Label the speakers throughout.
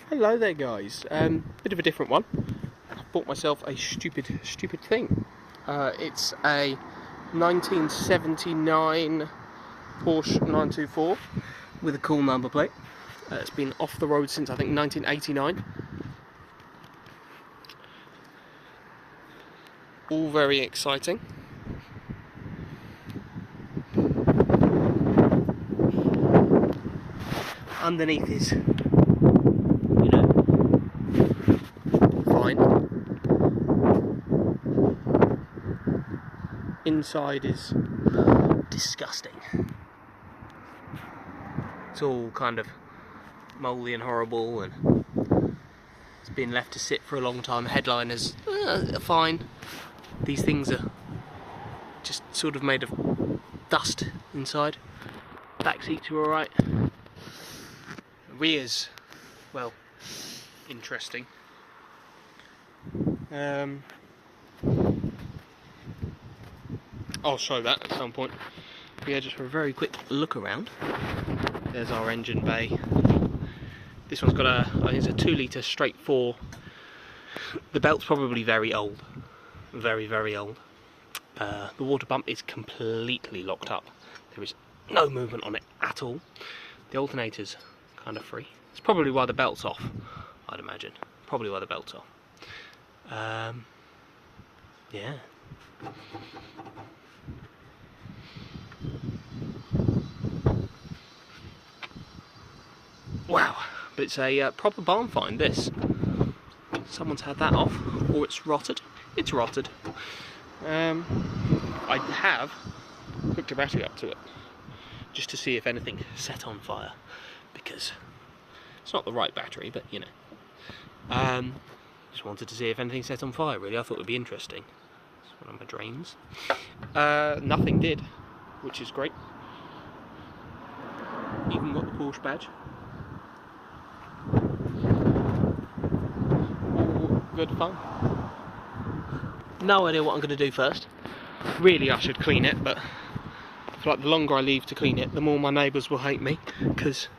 Speaker 1: Hello there guys, bit of a different one. I bought myself a stupid thing. It's a 1979 Porsche 924 with a cool number plate. It's been off the road since I think 1989. All very exciting. Underneath is, you know, fine. Inside is disgusting. It's all kind of mouldy and horrible, and it's been left to sit for a long time. Headliners are fine. These things are just sort of made of dust inside. Back seats are alright. Rears, well, interesting. I'll show that at some point. But yeah, just for a very quick look around. There's our engine bay. This one's got I think it's a 2 litre straight 4. The belt's probably very old. Very old. The water pump is completely locked up. There is no movement on it at all. The alternator's kind of free. It's probably why the belt's off, I'd imagine. Probably why the belt's off. Yeah. Wow, but it's a proper barn find, this. Someone's had that off, or it's rotted. It's rotted. I have hooked a battery up to it, just to see if anything set on fire, because it's not the right battery, but you know. Just wanted to see if anything set on fire, really. I thought it would be interesting. It's one of my drains. Nothing did, which is great. Even got the Porsche badge. All good fun. No idea what I'm going to do first. Really, I should clean it, but I feel like the longer I leave to clean it, the more my neighbours will hate me, because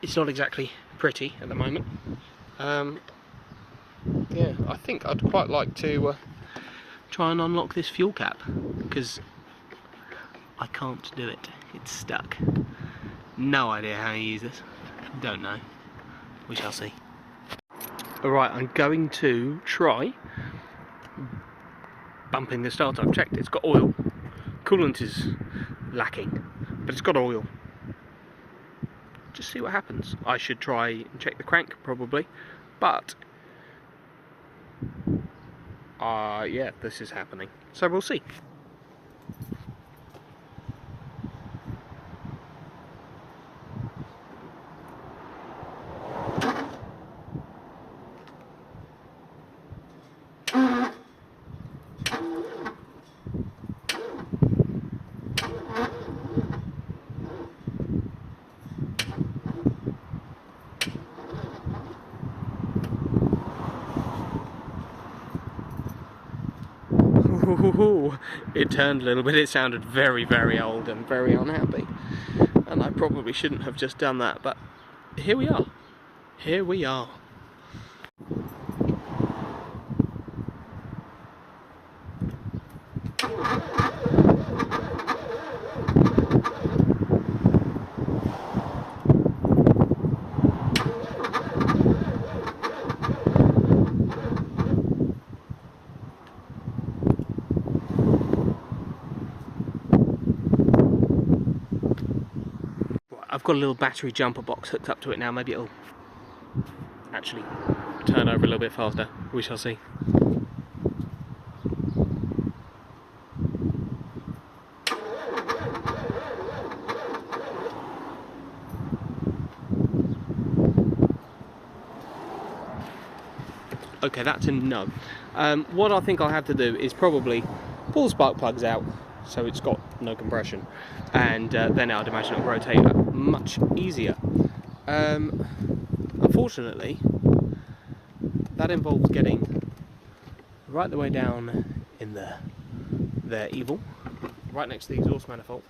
Speaker 1: it's not exactly pretty at the moment. Yeah, I think I'd quite like to try and unlock this fuel cap, because I can't do it. It's stuck. No idea how you use this. Don't know. We shall see. Alright, I'm going to try bumping the starter. I've checked it. It's got oil. Coolant is lacking, but it's got oil. Just see what happens. I should try and check the crank probably, but yeah, this is happening, so we'll see. Ooh, it turned a little bit. It sounded very old and very unhappy, and I probably shouldn't have just done that, but here we are. Here we are. I've got a little battery jumper box hooked up to it now. Maybe it'll actually turn over a little bit faster. We shall see. Okay, that's a no. What I think I'll have to do is probably pull the spark plugs out so it's got no compression, and then I'd imagine it'll rotate much easier. Unfortunately, that involves getting right the way down in there, evil, right next to the exhaust manifold.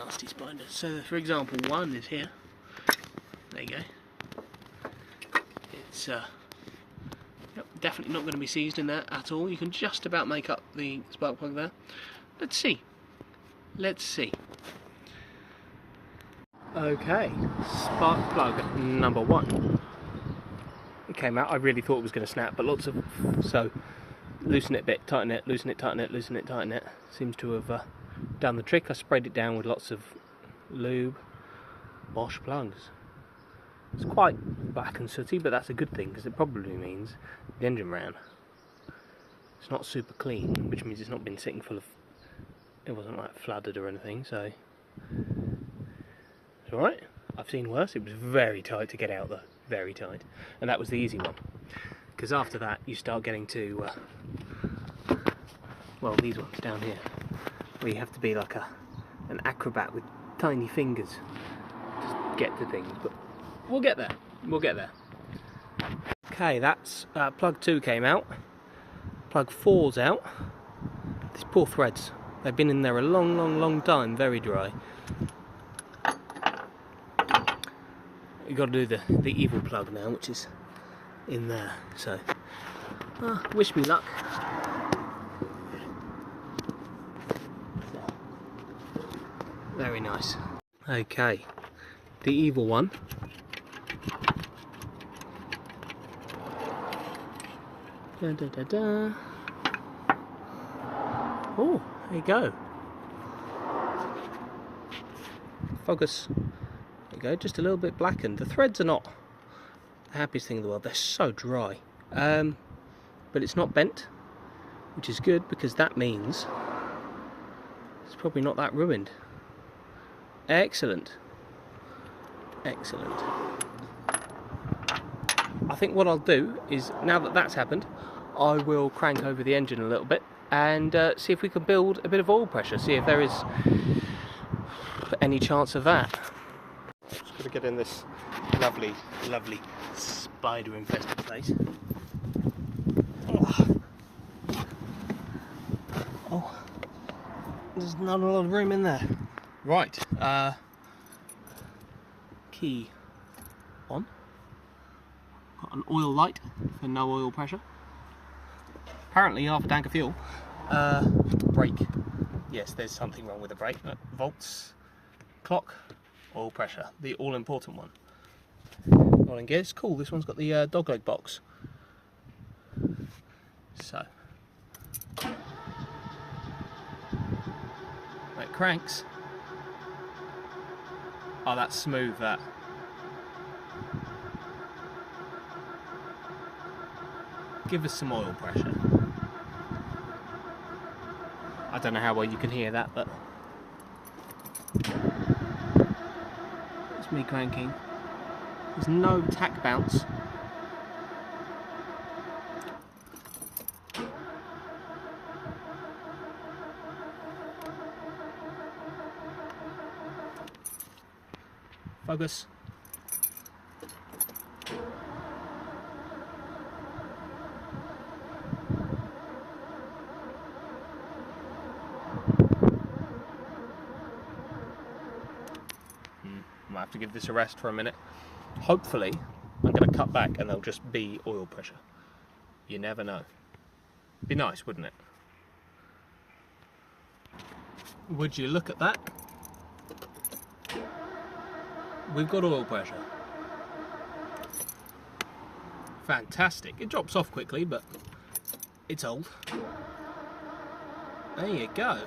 Speaker 1: nasty spiders. So for example, one is here. There you go. It's yep, definitely not going to be seized in there at all. You can just about make up the spark plug there. Let's see. Let's see. Okay, spark plug number 1. It came out. I really thought it was going to snap, but lots of... So, loosen it a bit, tighten it, loosen it, tighten it, loosen it, tighten it. Seems to have done the trick. I sprayed it down with lots of lube. Bosch plugs. It's quite black and sooty, but that's a good thing, because it probably means the engine ran. It's not super clean, which means it's not been sitting full of... It wasn't like flooded or anything, so... It's alright. I've seen worse. It was very tight to get out though. Very tight. And that was the easy one. Because after that you start getting to, well, these ones down here, where you have to be like an acrobat with tiny fingers to get to things. But we'll get there. We'll get there. Okay, that's plug 2 came out. Plug 4's out. These poor threads. They've been in there a long time, very dry. You've got to do the evil plug now, which is in there. So, wish me luck. Very nice. Okay, the evil one. Da, da, da, da. Oh, there you go. Focus. There you go, just a little bit blackened. The threads are not the happiest thing in the world. They're so dry. But it's not bent, which is good, because that means it's probably not that ruined. Excellent. Excellent. I think what I'll do is, now that that's happened, I will crank over the engine a little bit and see if we can build a bit of oil pressure, see if there is any chance of that. Just got to get in this lovely spider infested place. Oh, there's not a lot of room in there. Right, key on. Got an oil light for no oil pressure. Apparently half a tank of fuel. Brake. Yes, there's something wrong with the brake. Volts, clock, oil pressure, the all-important one. Not in gear. It's cool. This one's got the dogleg box. So, when it cranks. Oh, that's smooth. That. Give us some oil pressure. I don't know how well you can hear that, but it's me cranking. There's no tack bounce. Focus. Might have to give this a rest for a minute. Hopefully, I'm going to cut back and there'll just be oil pressure. You never know. Be nice, wouldn't it? Would you look at that? We've got oil pressure. Fantastic. It drops off quickly, but it's old. There you go.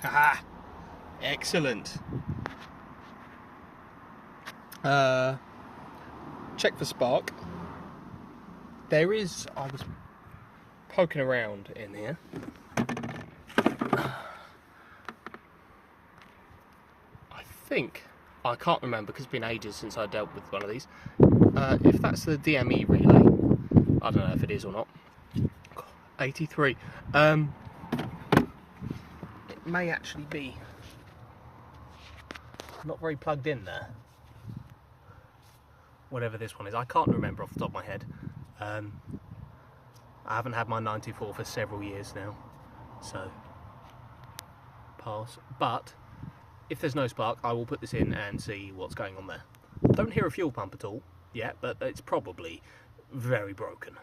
Speaker 1: Haha! Excellent. Check for spark. There is, I was poking around in here. I can't remember because it's been ages since I dealt with one of these. If that's the DME relay, I don't know if it is or not. 83. It may actually be not very plugged in there. Whatever this one is, I can't remember off the top of my head. I haven't had my 94 for several years now, so pass, but if there's no spark, I will put this in and see what's going on there. Don't hear a fuel pump at all yet, but it's probably very broken.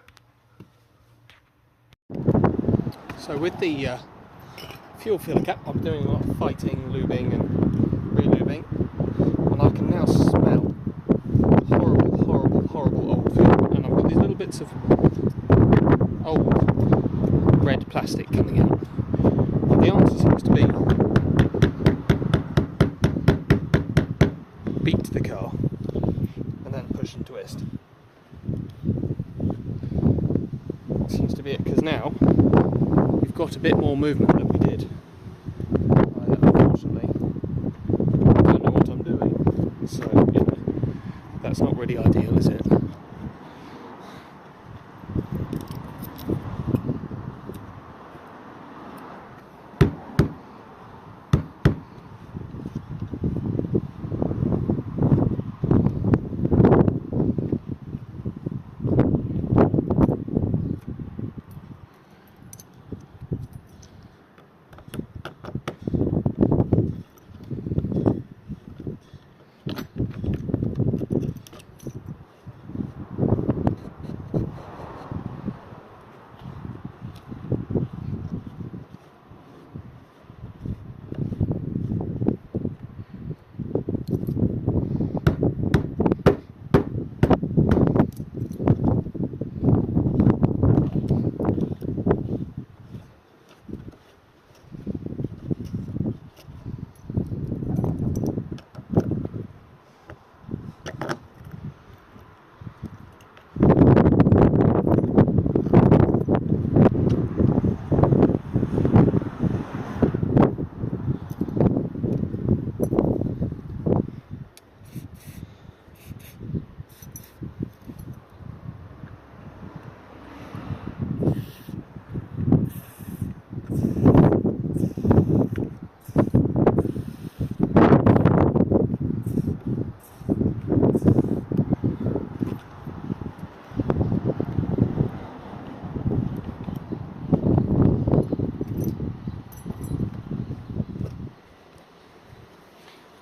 Speaker 1: So with the fuel filler cap, I'm doing a lot of fighting, lubing and re-lubing, and I can now smell horrible old fuel, and I've got these little bits of old red plastic coming out. And the answer seems to be beat the car and then push and twist. Seems to be it, because now we've got a bit more movement than we did. I unfortunately don't know what I'm doing, so you know, that's not really ideal, is it?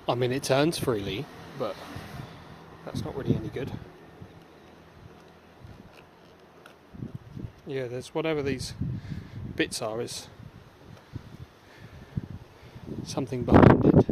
Speaker 1: I mean, it turns freely, but that's not really any good. Yeah, there's whatever these bits are is something behind it.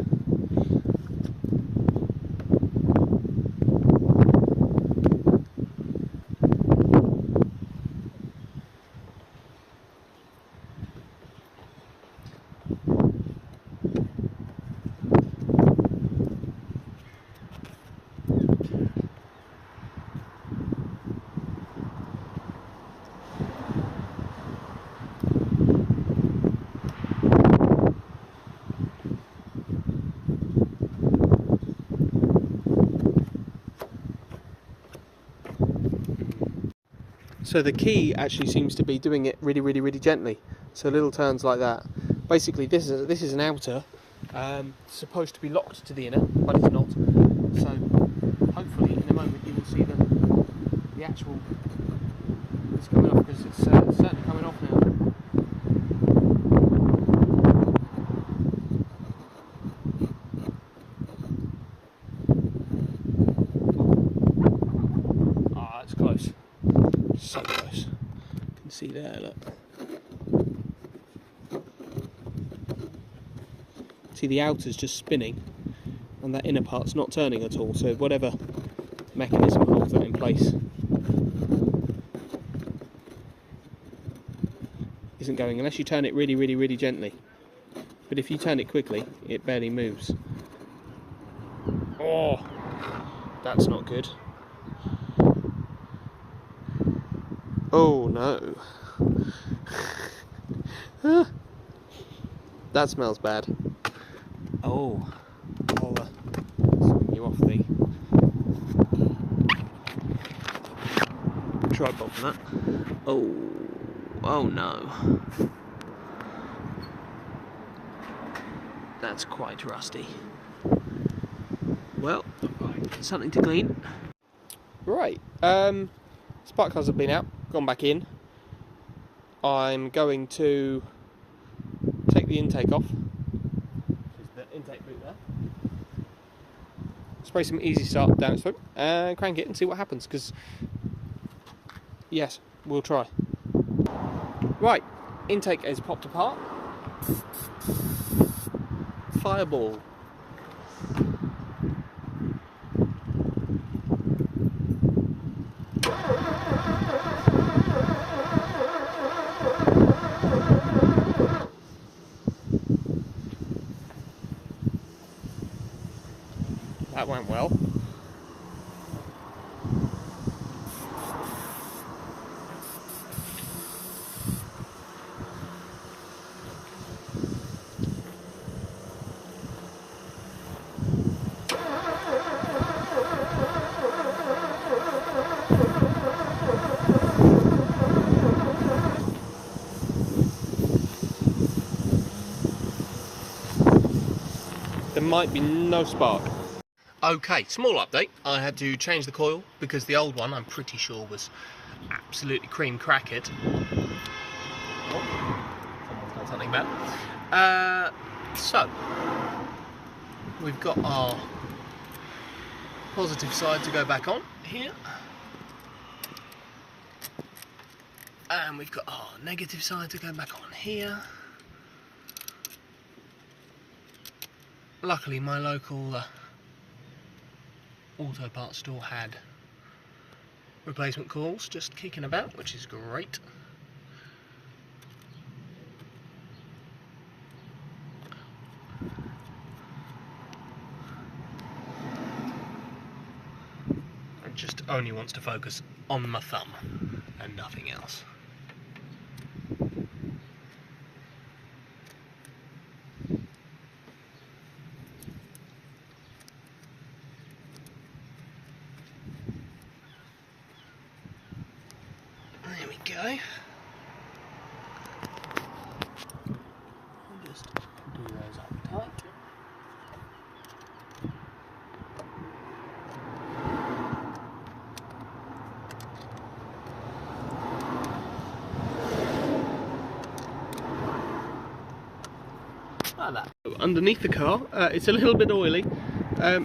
Speaker 1: So the key actually seems to be doing it really gently. So little turns like that. Basically, this is an outer, supposed to be locked to the inner, but it's not. So hopefully, in a moment, you will see the actual. It's coming off, because it's certainly coming off now. Ah, it's close. So close. You can see there, look. See, the outer's just spinning and that inner part's not turning at all, so whatever mechanism holds that in place isn't going, unless you turn it really gently. But if you turn it quickly, it barely moves. Oh, that's not good. Oh no. That smells bad. Oh, I'll swing you off the tripod for that. Oh no. That's quite rusty. Well, something to clean. Right, spark plugs have been out, gone back in. I'm going to take the intake off spray some easy start down its throat and crank it and see what happens, because yes, we'll try. Right, intake is popped apart. Fireball. That went well. There might be no spark. Okay, small update. I had to change the coil because the old one, I'm pretty sure, was absolutely cream crackered. Oh, someone's done something bad. So, we've got our positive side to go back on here. And we've got our negative side to go back on here. Luckily, my local auto parts store had replacement coils just kicking about, which is great. It just only wants to focus on my thumb and nothing else. There we go. I'll just do those up tight. Like that. Underneath the car, it's a little bit oily, a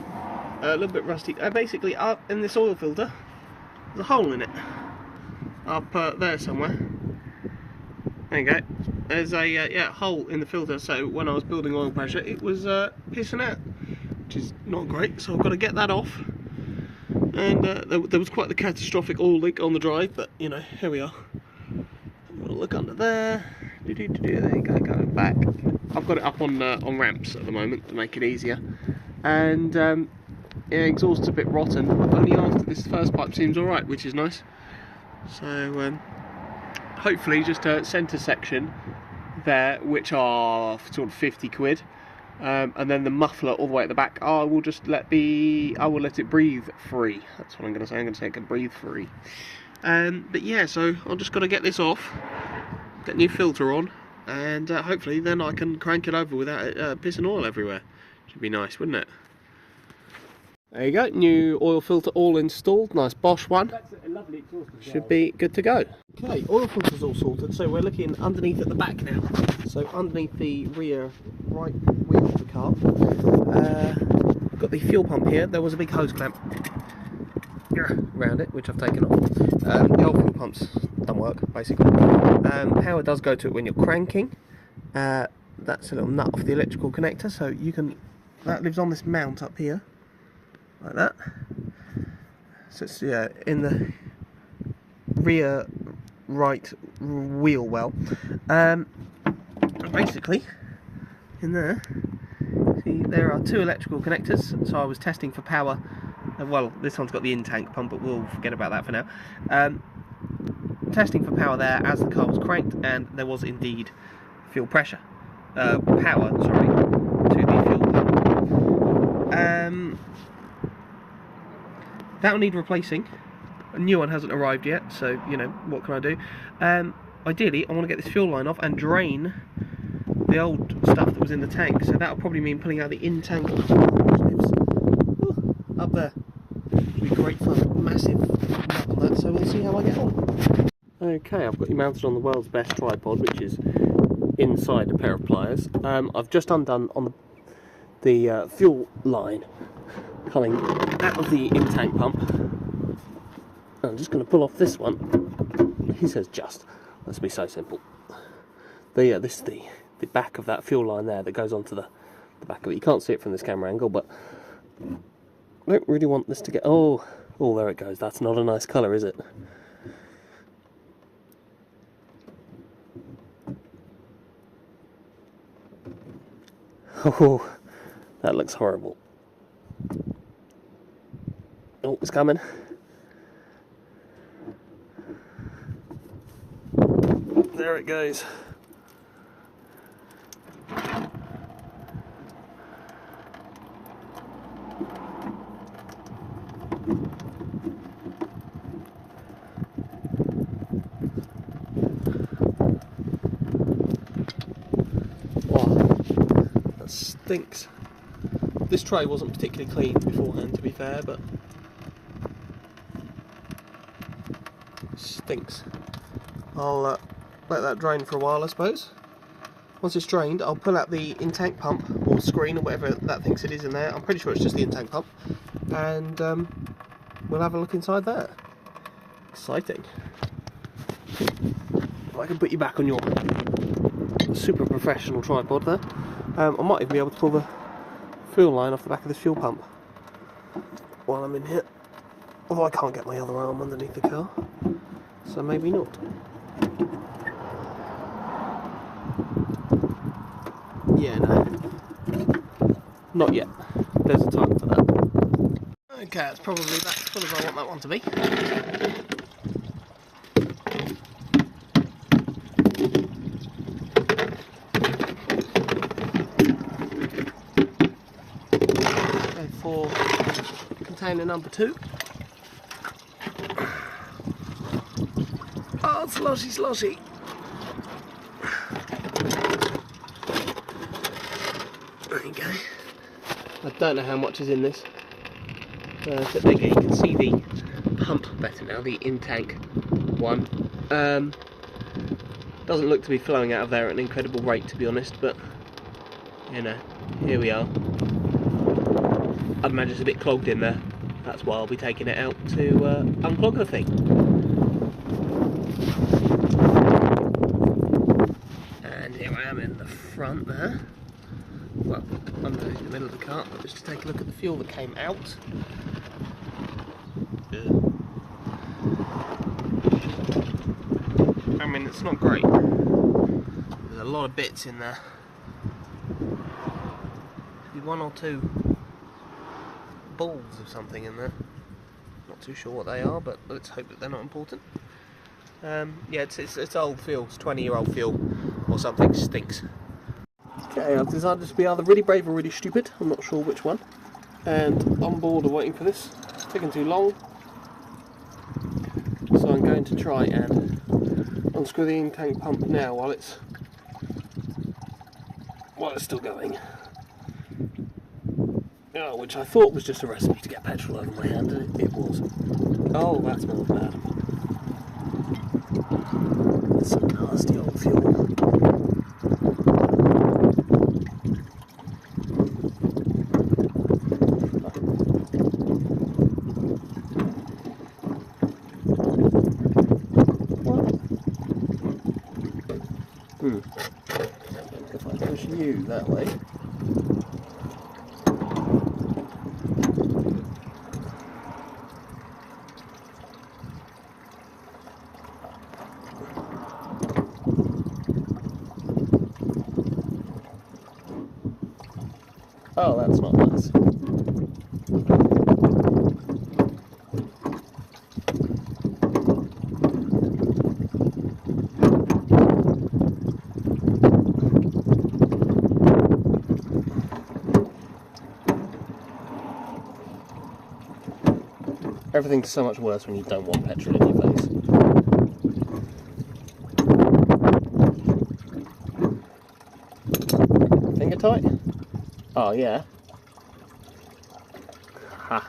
Speaker 1: little bit rusty. Basically, up in this oil filter, there's a hole in it. Up there somewhere. There you go. There's a hole in the filter, so when I was building oil pressure it was pissing out, which is not great, so I've got to get that off. And there was quite the catastrophic oil leak on the drive, but you know, here we are. I'm going to look under there. There you go, going back. I've got it up on ramps at the moment to make it easier. And yeah, exhaust's a bit rotten, but only after this first pipe seems alright, which is nice. So hopefully just a centre section there, which are sort of 50 quid, and then the muffler all the way at the back, I will let it breathe free. That's what I'm going to say. I'm going to say it can breathe free. But yeah, so I've just got to get this off, get new filter on, and hopefully then I can crank it over without it pissing oil everywhere. Should be nice, wouldn't it? There you go, new oil filter all installed, nice Bosch one.
Speaker 2: That's a lovely exhaust as well.
Speaker 1: Should be good to go. Okay, oil filter's all sorted, so we're looking underneath at the back now. So underneath the rear right wheel of the car, we've got the fuel pump here. There was a big hose clamp around it, which I've taken off. The old fuel pumps don't work, basically. Power does go to it when you're cranking. That's a little nut off the electrical connector, so you can, that lives on this mount up here. Like that. So it's in the rear right wheel well. Basically, in there, see there are two electrical connectors. So I was testing for power. Well, this one's got the in-tank pump, but we'll forget about that for now. Testing for power there as the car was cranked, and there was indeed fuel pressure. Power, sorry, to the fuel pump. That'll need replacing. A new one hasn't arrived yet, so you know, what can I do? Ideally I want to get this fuel line off and drain the old stuff that was in the tank, so that'll probably mean pulling out the in-tank up there. It'll be great fun, massive nut on that, so we'll see how I get on. Okay, I've got you mounted on the world's best tripod, which is inside a pair of pliers. I've just undone on the fuel line coming out of the in-tank pump. I'm just going to pull off this one. He says just. Let's be so simple. This is the back of that fuel line there that goes onto the back of it. You can't see it from this camera angle, but I don't really want this to get... Oh, there it goes. That's not a nice colour, is it? Oh, that looks horrible. Oh, it's coming. There it goes. Stinks. This tray wasn't particularly clean beforehand, to be fair, but stinks. I'll let that drain for a while, I suppose. Once it's drained, I'll pull out the in-tank pump or screen or whatever that thinks it is in there. I'm pretty sure it's just the in-tank pump, and we'll have a look inside that. Exciting. I can put you back on your super professional tripod there. I might even be able to pull the fuel line off the back of this fuel pump while I'm in here. Although I can't get my other arm underneath the car, so maybe not. Yeah, no. Not yet. There's a time for that. Okay, it's probably about as full as I want that one to be. For container number 2. Oh, it's sloshy. There you go. I don't know how much is in this. There you can see the pump better now, the in-tank one. Doesn't look to be flowing out of there at an incredible rate, to be honest, but you know, here we are. I'd imagine it's a bit clogged in there. That's why I'll be taking it out to unclog the thing. And here I am in the front there. Well, I'm in the middle of the car, just to take a look at the fuel that came out. I mean, it's not great. There's a lot of bits in there. Maybe 1 or 2 balls of something in there. Not too sure what they are, but let's hope that they're not important. Yeah, it's old fuel. It's 20-year-old fuel or something. Stinks. Okay, I've decided to be either really brave or really stupid. I'm not sure which one. And on board are waiting for this. It's taking too long. So I'm going to try and unscrew the in-tank pump now while it's still going. Oh, which I thought was just a recipe to get petrol over my hand, and it wasn't. Oh, that smells bad. It's some nasty old fuel. If I push you that way. Oh, that's not nice. Everything's so much worse when you don't want petrol in your face. Finger tight? Oh yeah. Ha.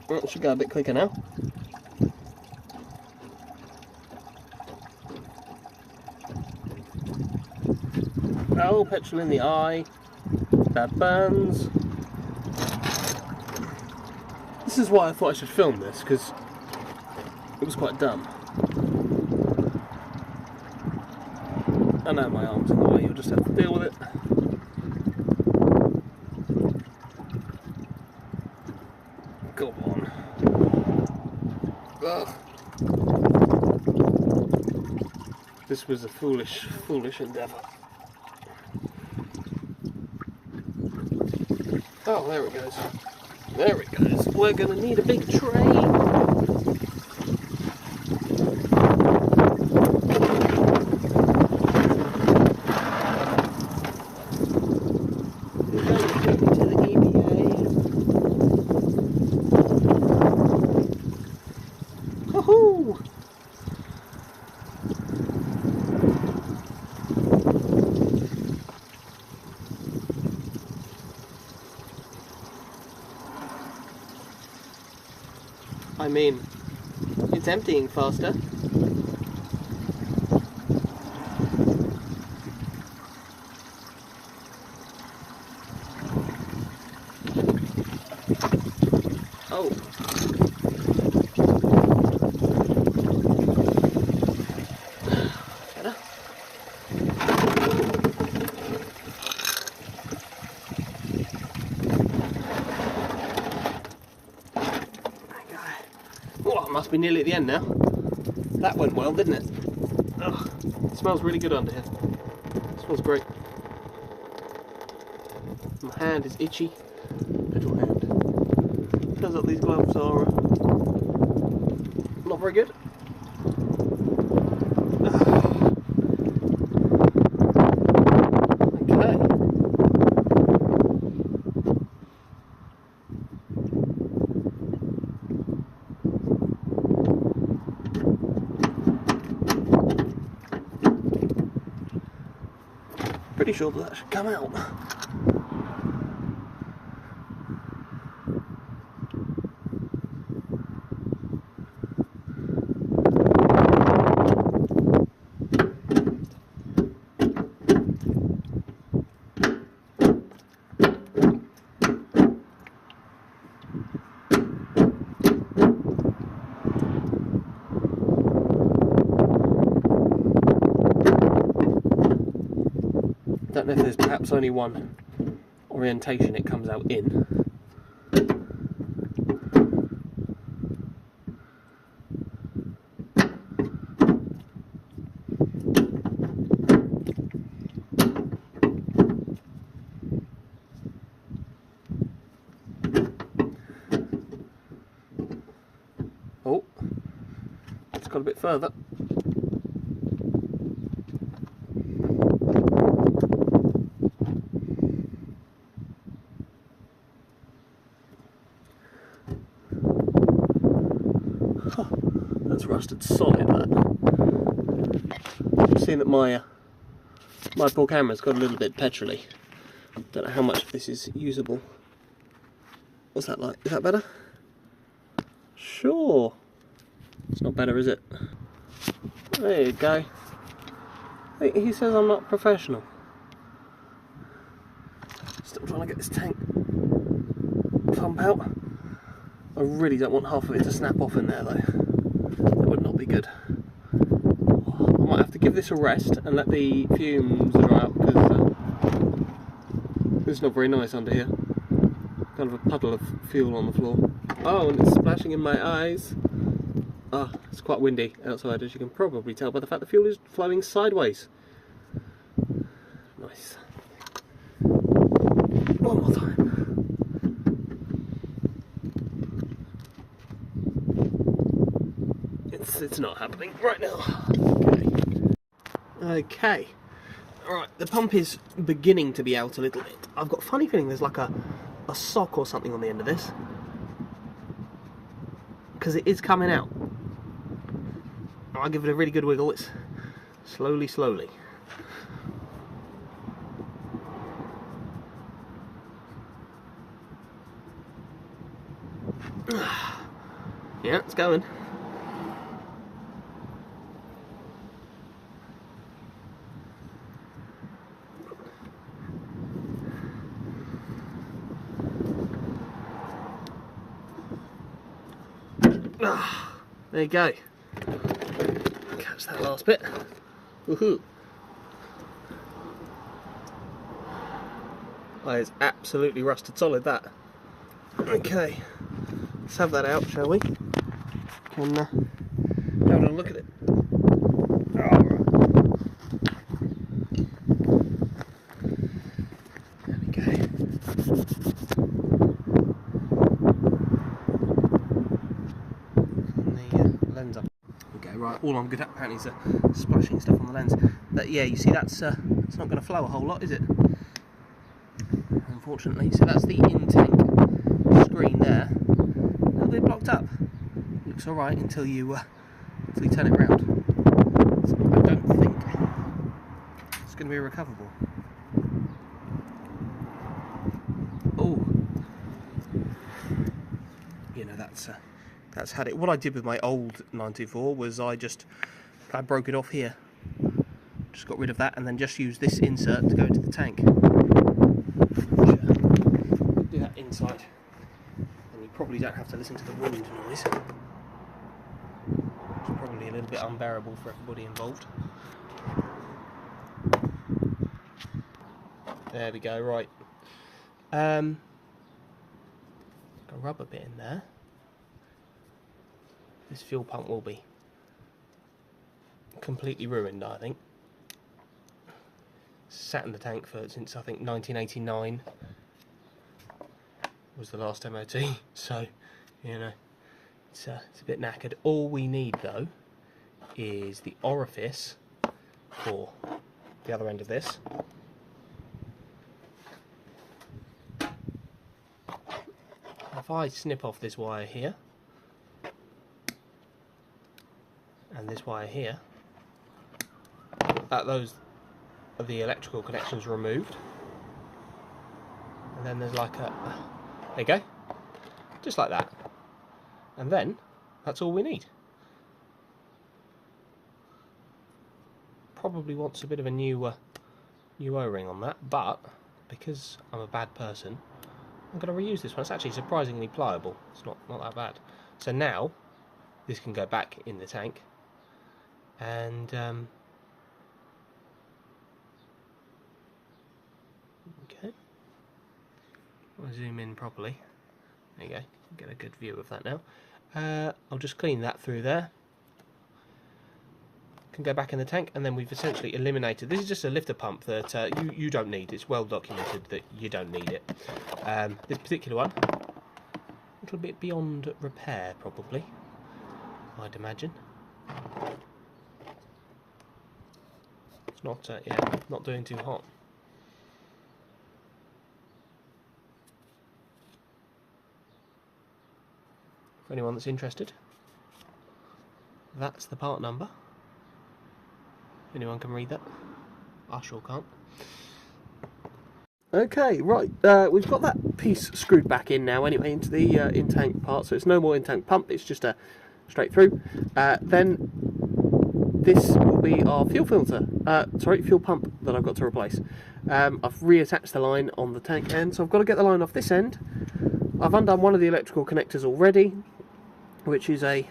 Speaker 1: Well, it should go a bit quicker now. Oh, petrol in the eye. That burns. This is why I thought I should film this, because it was quite dumb. I know my arm's in the way, you'll just have to deal with it. Go on. Ugh. This was a foolish endeavour. Oh, there it goes. There it goes. We're going to need a big tray. I mean, it's emptying faster. Oh. Better. Oh, it must be nearly at the end now. That went well, didn't it? Ugh, it smells really good under here. It smells great. My hand is itchy. Little hand. Turns out these gloves are not very good. Okay. Pretty sure that should come out. I don't know if there's perhaps only one orientation it comes out in. Oh, it's got a bit further. That's rusted solid, that. I've seen that my poor camera's got a little bit petrol-y. Don't know how much of this is usable. What's that like? Is that better? Sure. It's not better, is it? There you go. He says I'm not professional. Still trying to get this tank pump out. I really don't want half of it to snap off in there though. That would not be good. I might have to give this a rest and let the fumes dry out because it's not very nice under here. Kind of a puddle of fuel on the floor. Oh, and it's splashing in my eyes. Ah, it's quite windy outside, as you can probably tell by the fact the fuel is flowing sideways. Nice. One more time. It's not happening right now. Okay. Alright, the pump is beginning to be out a little bit. I've got a funny feeling there's like a sock or something on the end of this. Because it is coming out. I'll give it a really good wiggle. It's slowly. Yeah, it's going. There you go. Catch that last bit. Woohoo! That is absolutely rusted solid, that. Okay, let's have that out, shall we? Can have a look at it. There we go. And the lens up. Okay, right. All I'm good at apparently is splashing stuff on the lens. But yeah, you see that's it's not going to flow a whole lot, is it? Unfortunately. So that's the in-tank screen there. A little bit blocked up. Looks all right until you turn it around. So I don't think it's going to be recoverable. Oh, you know that's had it. What I did with my old 924 was I broke it off here. Just got rid of that and then just used this insert to go into the tank. Do that inside, and you probably don't have to listen to the wind noise. It's probably a little bit unbearable for everybody involved. There we go, right. Got a rubber bit in there. This fuel pump will be completely ruined, I think. Sat in the tank since I think 1989 was the last MOT, so you know it's a bit knackered. All we need though is the orifice for the other end of this. If I snip off this wire here and this wire here, those are the electrical connections removed, and then there's like there you go, just like that, and then that's all we need. Probably wants a bit of a new O-ring on that, but because I'm a bad person, I'm going to reuse this one. It's actually surprisingly pliable. It's not that bad. So now this can go back in the tank, and okay, I'll zoom in properly. There you go. Get a good view of that now. I'll just clean that through there. Can go back in the tank, and then we've essentially eliminated. This is just a lifter pump that you don't need. It's well documented that you don't need it. This particular one, a little bit beyond repair, probably, I'd imagine. It's not, not doing too hot. For anyone that's interested, that's the part number. Anyone can read that? I sure can't. Okay, right, we've got that piece screwed back in now anyway, into the in-tank part, so it's no more in-tank pump, it's just a straight through. Then this will be our fuel filter, fuel pump that I've got to replace. I've reattached the line on the tank end, so I've got to get the line off this end. I've undone one of the electrical connectors already, which is I'm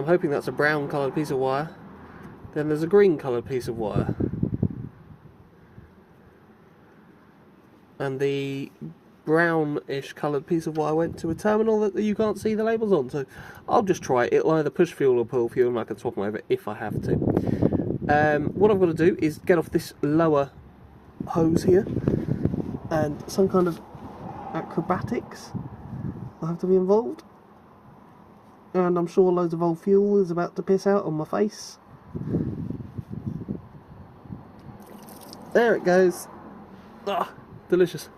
Speaker 1: hoping that's a brown coloured piece of wire. Then there's a green coloured piece of wire. And the brownish coloured piece of wire went to a terminal that you can't see the labels on. So I'll just try it. It'll either push fuel or pull fuel, and I can swap them over if I have to. What I've got to do is get off this lower hose here. And some kind of acrobatics will have to be involved. And I'm sure loads of old fuel is about to piss out on my face. There it goes. Ah, delicious.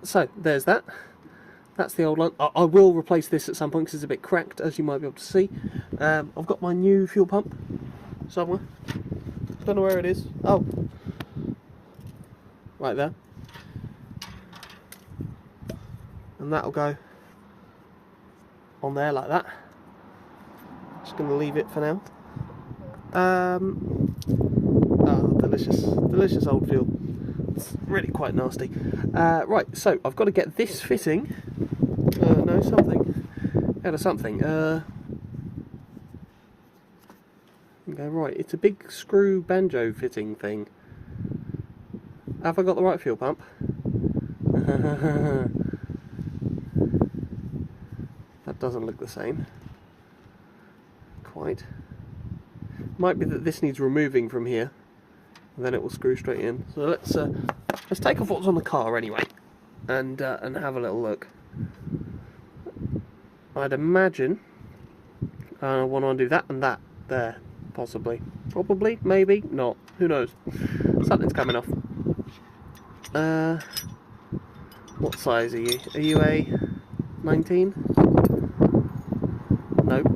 Speaker 1: So, there's that. That's the old line. I will replace this at some point because it's a bit cracked, as you might be able to see. I've got my new fuel pump somewhere. Don't know where it is. Oh. Right there. And that'll go on there like that. Just going to leave it for now. Oh, delicious old fuel. It's really quite nasty. Right, so I've got to get this fitting. Something out of something. Okay, right, it's a big screw banjo fitting thing. Have I got the right fuel pump? That doesn't look the same. Quite. Might be that this needs removing from here, and then it will screw straight in. So let's take off what's on the car anyway, and have a little look. I'd imagine I want to undo that and that there, possibly, probably, maybe not. Who knows? Something's coming off. What size are you? Are you a 19? Nope.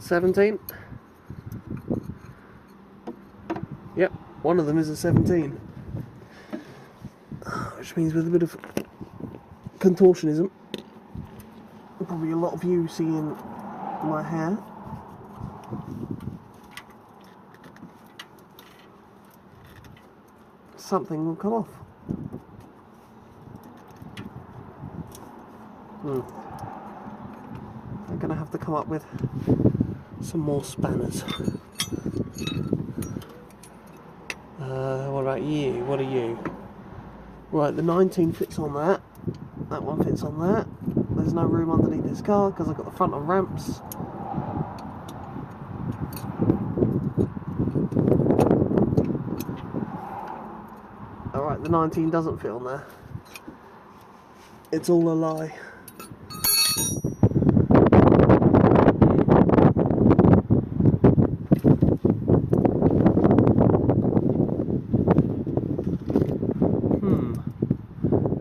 Speaker 1: 17? Yep, one of them is a 17. Which means with a bit of contortionism, probably a lot of you seeing my hair, something will come off. I'm going to have to come up with some more spanners. What about you? What are you? Right, the 19 fits on that. That one fits on that. There's no room underneath this car because I've got the front on ramps. Alright, the 19 doesn't fit on there. It's all a lie.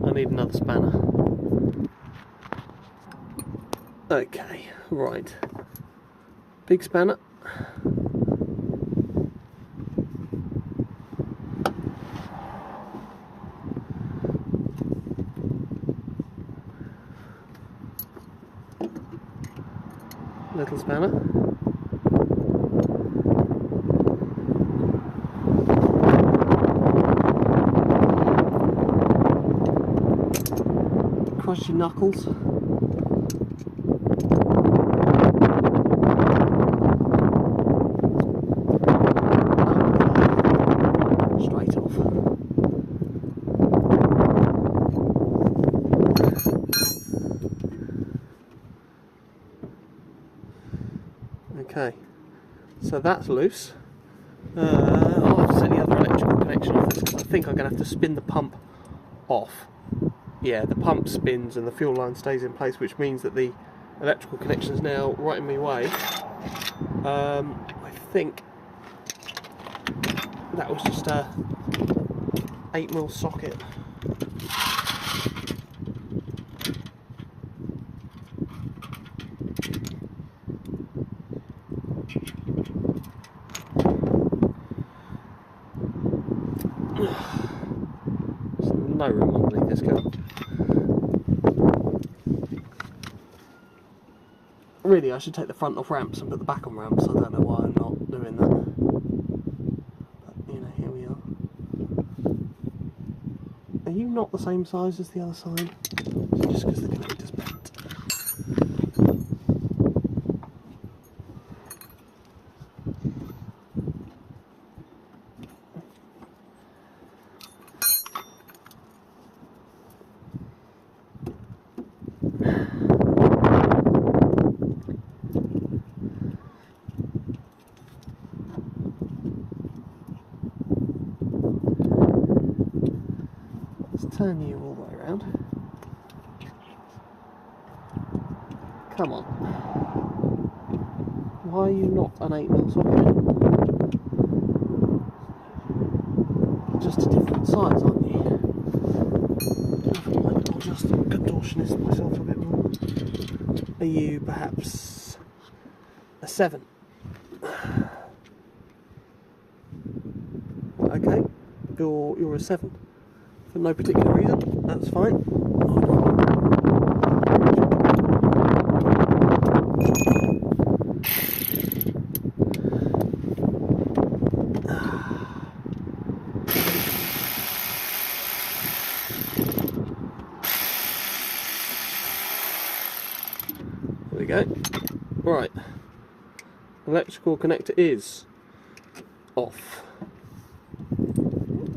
Speaker 1: I need another spanner. Okay, right. Big spanner. Little spanner. Cross your knuckles. Straight off. Okay, so that's loose. I'll have to set the other electrical connection off this because I think I'm going to have to spin the pump off. Yeah, the pump spins and the fuel line stays in place, which means that the electrical connection is now right in my way. I think that was just a 8mm socket. There's no room underneath this car. Really, I should take the front off ramps and put the back on ramps. I don't know why I'm not doing that. But, you know, here we are. Are you not the same size as the other side? Just because the connector's bent. Turn you all the way around. Come on. Why are you not an 8mm socket? Just a different size, aren't you? I'll just contortionist myself a bit more. Are you perhaps a 7? Okay, you're a 7. For no particular reason, that's fine. No problem. we go. Right, electrical connector is off.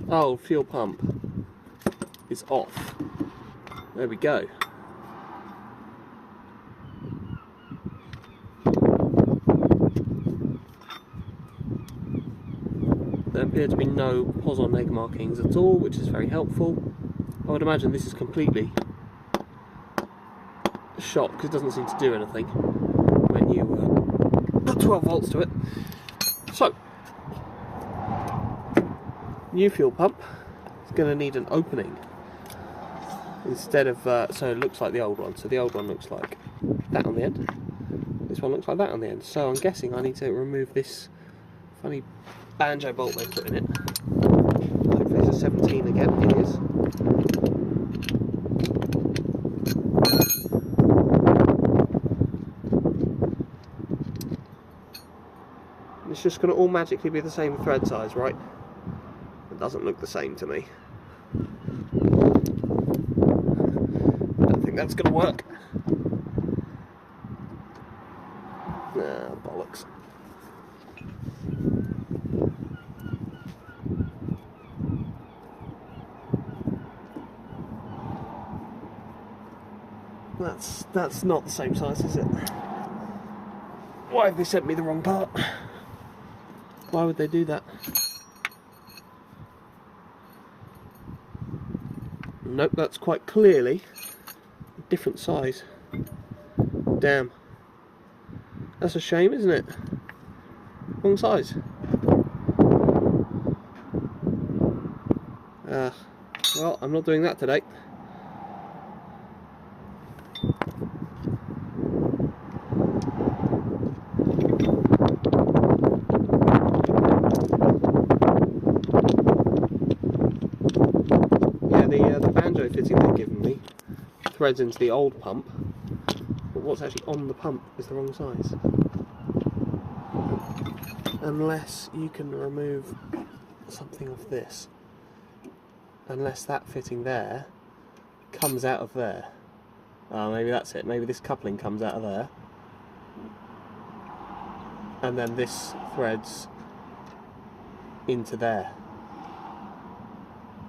Speaker 1: Oh, fuel pump is off. There we go. There appear to be no pos or neg markings at all, which is very helpful. I would imagine this is completely shot because it doesn't seem to do anything when you put 12 volts to it. So, new fuel pump is going to need an opening instead of, so it looks like the old one. So the old one looks like that on the end. This one looks like that on the end. So I'm guessing I need to remove this funny banjo bolt they put in it. Hopefully it's a 17 again. It is. It's just going to all magically be the same thread size, right? It doesn't look the same to me. I don't think that's going to work. Nah, bollocks. That's not the same size, is it? Why have they sent me the wrong part? Why would they do that? Nope, that's quite clearly a different size. Damn. That's a shame, isn't it? Wrong size. Well, I'm not doing that today. The banjo fitting they've given me threads into the old pump, but what's actually on the pump is the wrong size. Unless you can remove something of this. Unless that fitting there comes out of there. Oh, maybe that's it. Maybe this coupling comes out of there. And then this threads into there.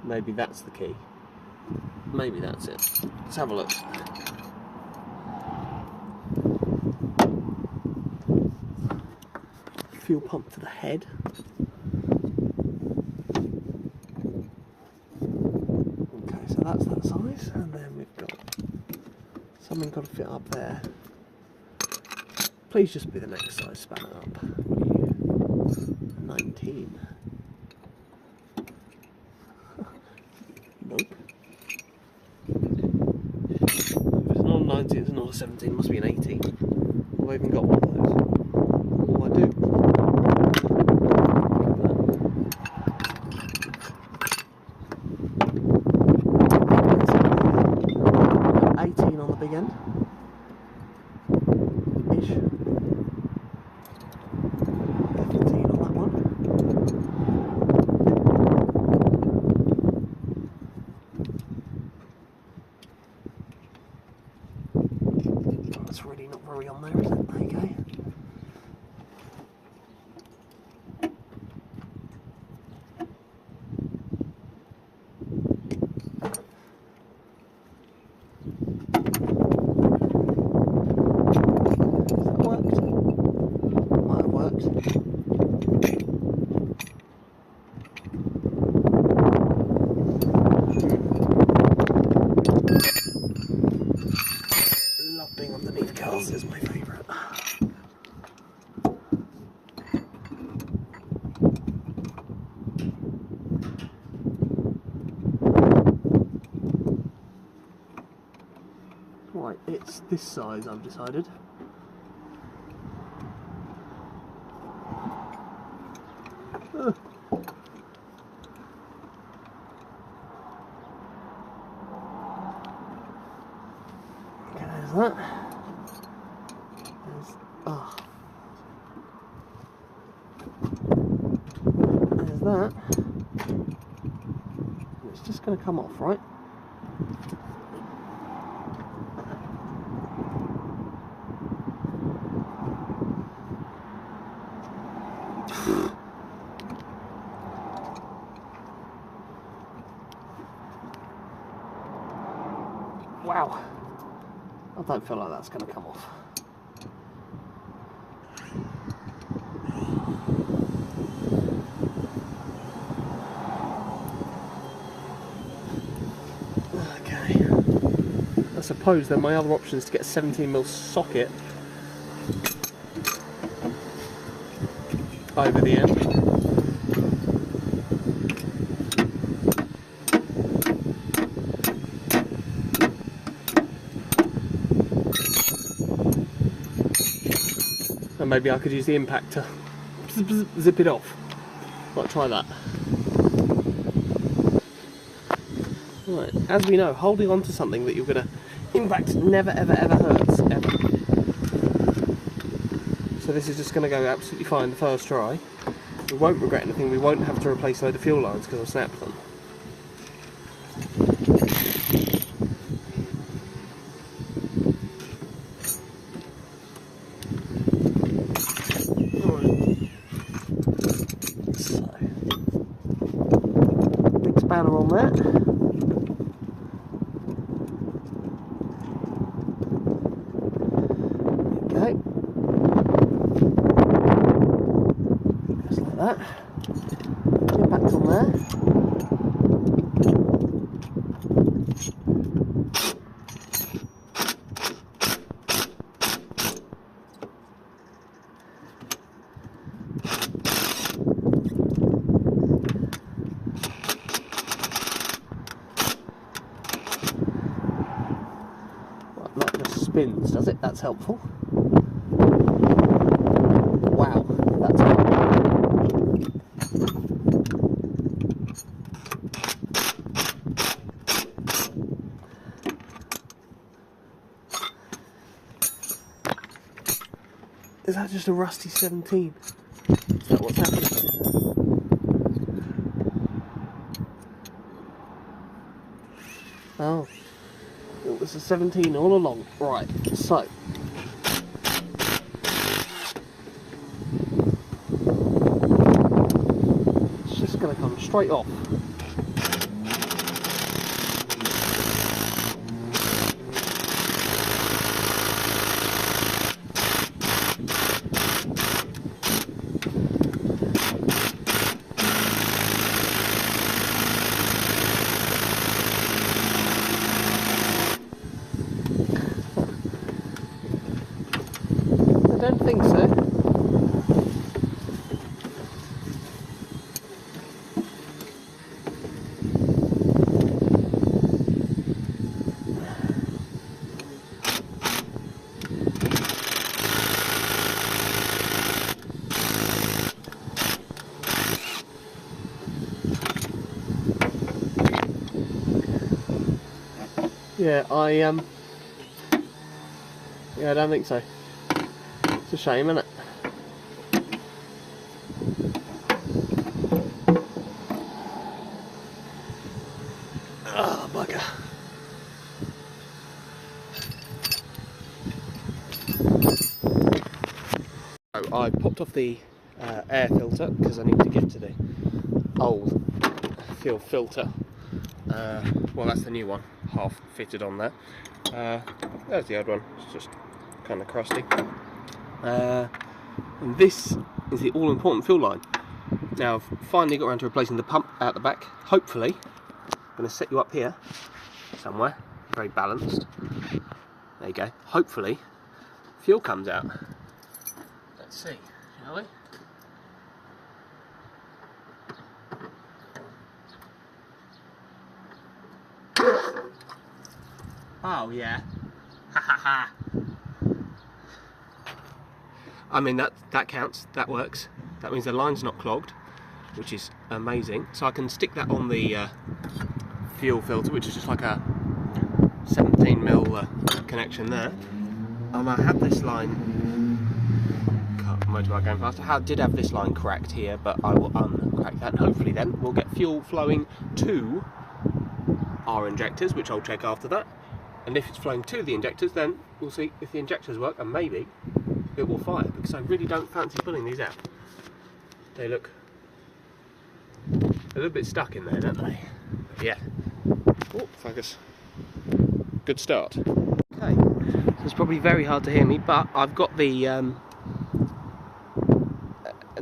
Speaker 1: Maybe that's the key. Maybe that's it. Let's have a look. Fuel pump to the head. Okay, so that's that size, and then we've got something got to fit up there. Please just be the next size spanner up. What are you? 19. Nope. If it's not a 19, it's not a 17, it must be an 18. Have I even got one of those? Oh, I do. 18 on the big end. Ish. 15 on that one. That's really not very on there, is it? Okay. Love being underneath cars, is my favourite. Right, it's this size I've decided. There's that. There's that. It's just going to come off, right? I don't feel like that's going to come off. Okay. I suppose then my other option is to get a 17mm socket over the end. And maybe I could use the impact to zip it off. Might try that. Right, as we know, holding on to something that you're going to impact never ever ever hurts, ever. So this is just going to go absolutely fine the first try. We won't regret anything, we won't have to replace a load of fuel lines because I've snapped them. Spanner on there. Okay. Just like that. Impact on there. Spins, does it? That's helpful. Wow, that's hard. Is that just a rusty 17? Is that what's happening? Oh. It was a 17 all along. Right, so it's just going to come straight off. I don't think so. Yeah, I don't think so. It's a shame, isn't it? Oh, bugger. So I popped off the air filter because I need to get to the old fuel filter. Well, that's the new one, half fitted on there. There's the old one, it's just kind of crusty. And this is the all-important fuel line. Now I've finally got around to replacing the pump out the back. Hopefully, I'm going to set you up here somewhere, very balanced. There you go. Hopefully, fuel comes out. Let's see, shall we? Oh yeah. Ha ha ha. I mean that counts, that works. That means the line's not clogged, which is amazing. So I can stick that on the fuel filter, which is just like a 17mm connection there. And I had this line, motorbike going fast, I did have this line cracked here, but I will uncrack that, and hopefully then we'll get fuel flowing to our injectors, which I'll check after that. And if it's flowing to the injectors, then we'll see if the injectors work, and maybe it will fire, because I really don't fancy pulling these out. They look a little bit stuck in there, don't they? But yeah. Oh, focus. Good start. Okay, probably very hard to hear me, but I've got the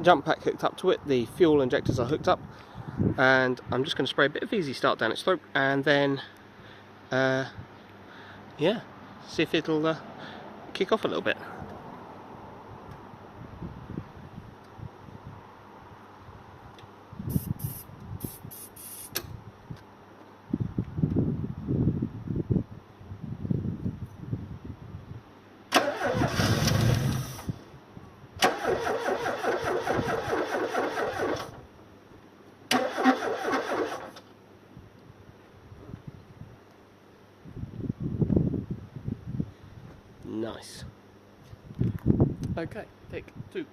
Speaker 1: jump pack hooked up to it, the fuel injectors are hooked up, and I'm just going to spray a bit of Easy Start down its throat, and then yeah, see if it'll kick off a little bit. Nice. Okay, take 2.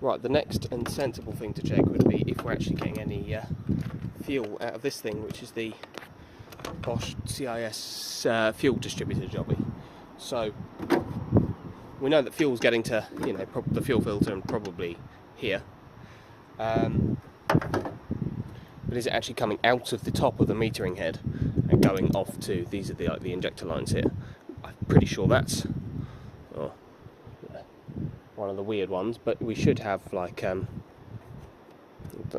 Speaker 1: Right, the next and sensible thing to check would be if we're actually getting any fuel out of this thing, which is the Porsche CIS fuel distributor jobby. So we know that fuel's getting to, you know, the fuel filter and probably here. But is it actually coming out of the top of the metering head and going off to, these are the injector lines here. I'm pretty sure that's one of the weird ones, but we should have like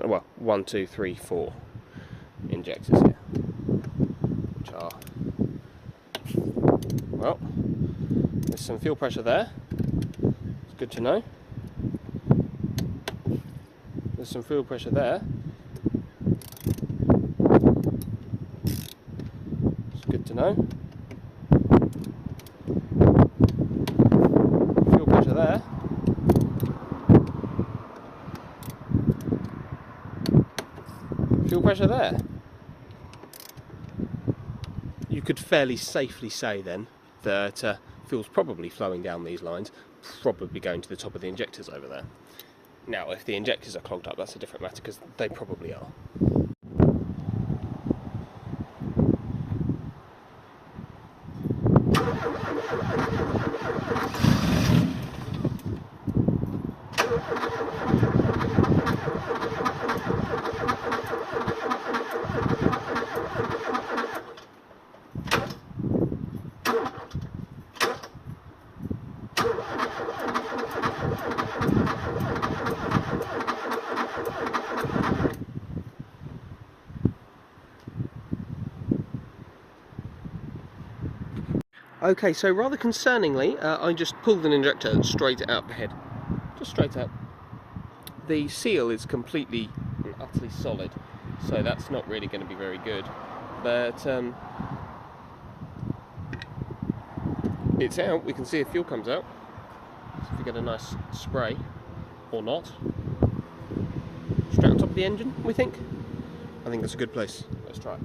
Speaker 1: well, 1, 2, 3, 4 injectors here, which are, well, there's some fuel pressure there, it's good to know. There's some fuel pressure there, it's good to know. Fuel pressure there. Fuel pressure there. You could fairly safely say then that fuel's probably flowing down these lines, probably going to the top of the injectors over there. Now, if the injectors are clogged up, that's a different matter, because they probably are. Okay, so rather concerningly, I just pulled an injector straight out the head. Just straight out. The seal is completely and utterly solid, so that's not really going to be very good. But it's out, we can see if fuel comes out. So if we get a nice spray, or not. Straight on top of the engine, we think. I think that's a good place. Let's try it.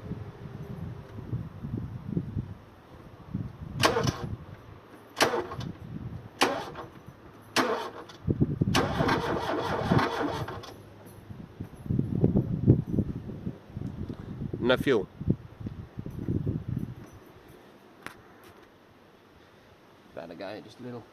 Speaker 1: no fuel. Better go, just a little.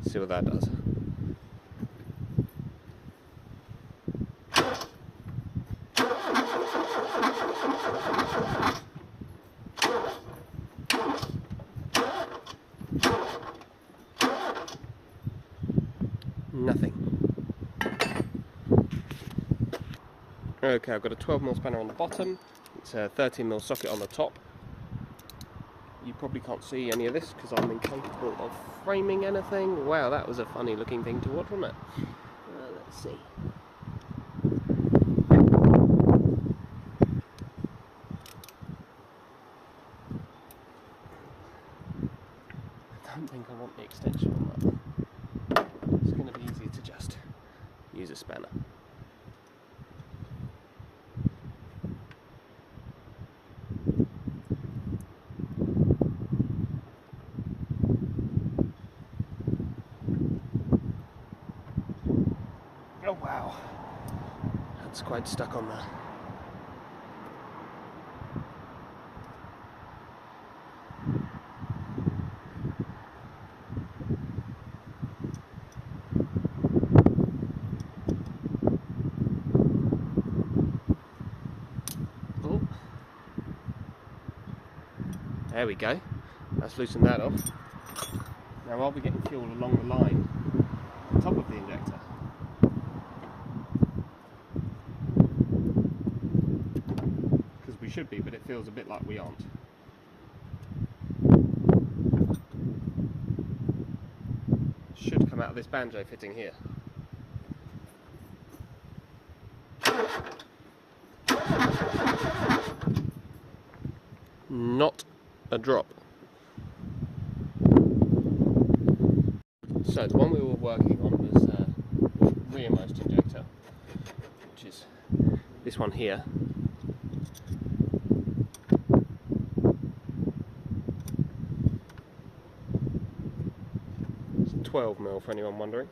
Speaker 1: See what that does. Nothing. Okay, I've got a 12mm spanner on the bottom. It's a 13mm socket on the top. You probably can't see any of this because I'm incapable of framing anything. Wow, that was a funny looking thing to watch, wasn't it? Let's see. I don't think I want the extension on that. It's going to be easier to just use a spanner. Oh wow, that's quite stuck on there. Oh, there we go. Let's loosen that off. Now I'll be getting fuel along the line on top of the injector. We should be, but it feels a bit like we aren't. Should come out of this banjo fitting here. Not a drop. So the one we were working on was rearmost injector, which is this one here. It's 12mm for anyone wondering.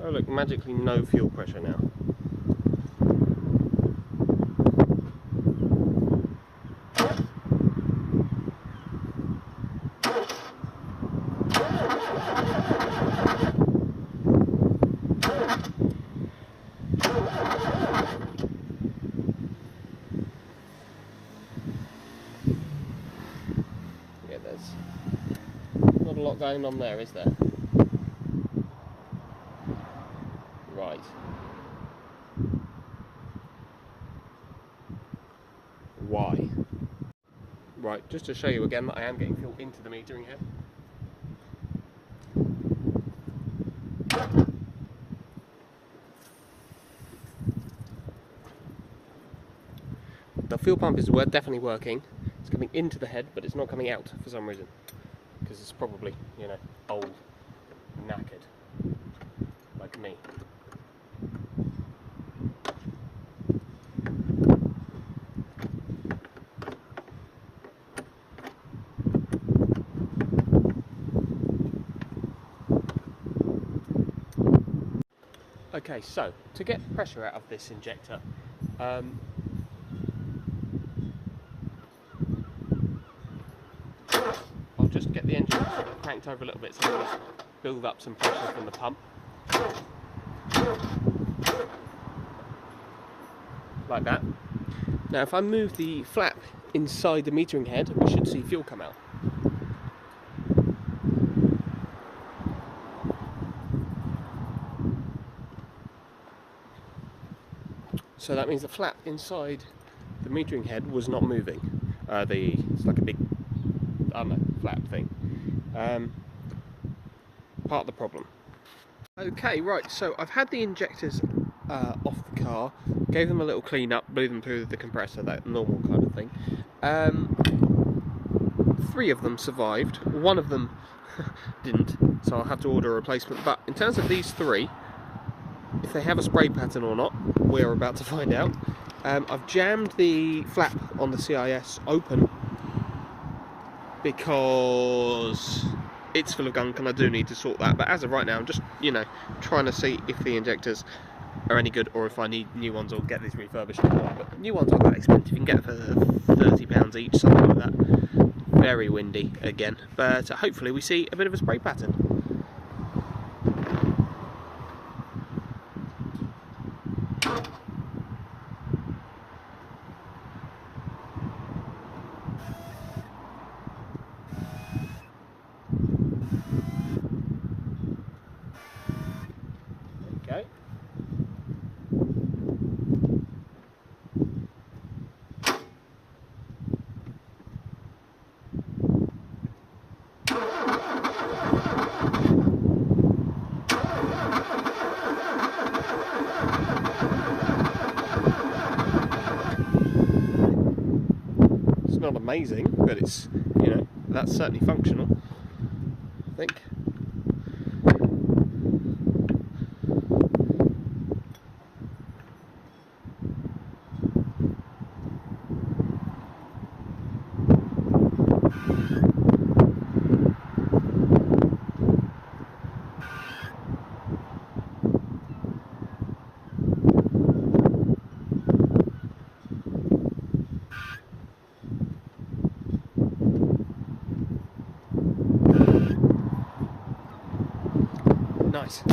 Speaker 1: Oh look, magically no fuel pressure now. Yeah, there's not a lot going on there, is there? Right. Why? Right, just to show you again that I am getting fuel into the metering head. The fuel pump is definitely working. It's coming into the head, but it's not coming out for some reason. Because it's probably, you know, old, knackered, like me. Okay, so to get pressure out of this injector, I'll just get the engine cranked over a little bit so I can build up some pressure from the pump. Like that. Now if I move the flap inside the metering head, we should see fuel come out. So that means the flap inside the metering head was not moving. It's like a big, I don't know, flap thing. Part of the problem. Okay, right, so I've had the injectors off the car, gave them a little clean up, blew them through the compressor, that normal kind of thing. 3 of them survived. One of them didn't, so I'll have to order a replacement. But in terms of these 3, if they have a spray pattern or not, we're about to find out. I've jammed the flap on the CIS open because it's full of gunk and I do need to sort that. But as of right now, I'm just, you know, trying to see if the injectors are any good or if I need new ones or get these refurbished. But new ones aren't that expensive. You can get for £30 each, something like that. Very windy again, but hopefully we see a bit of a spray pattern. Okay. It's not amazing, but it's, you know, that's certainly functional, I think. Nice.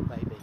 Speaker 1: Maybe.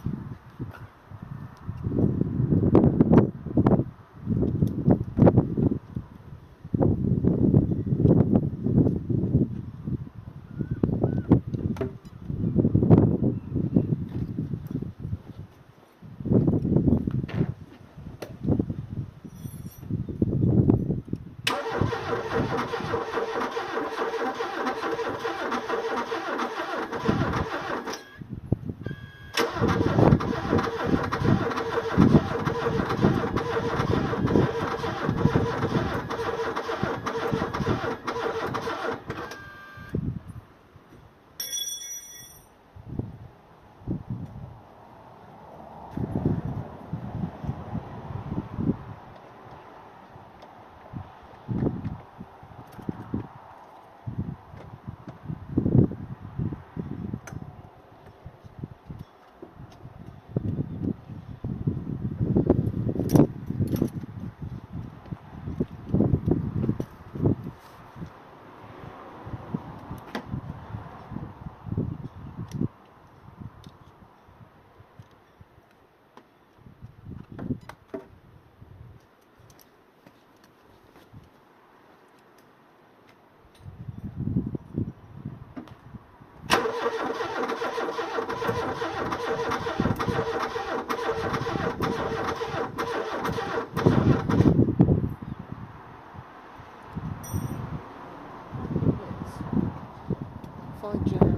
Speaker 1: Fine jam.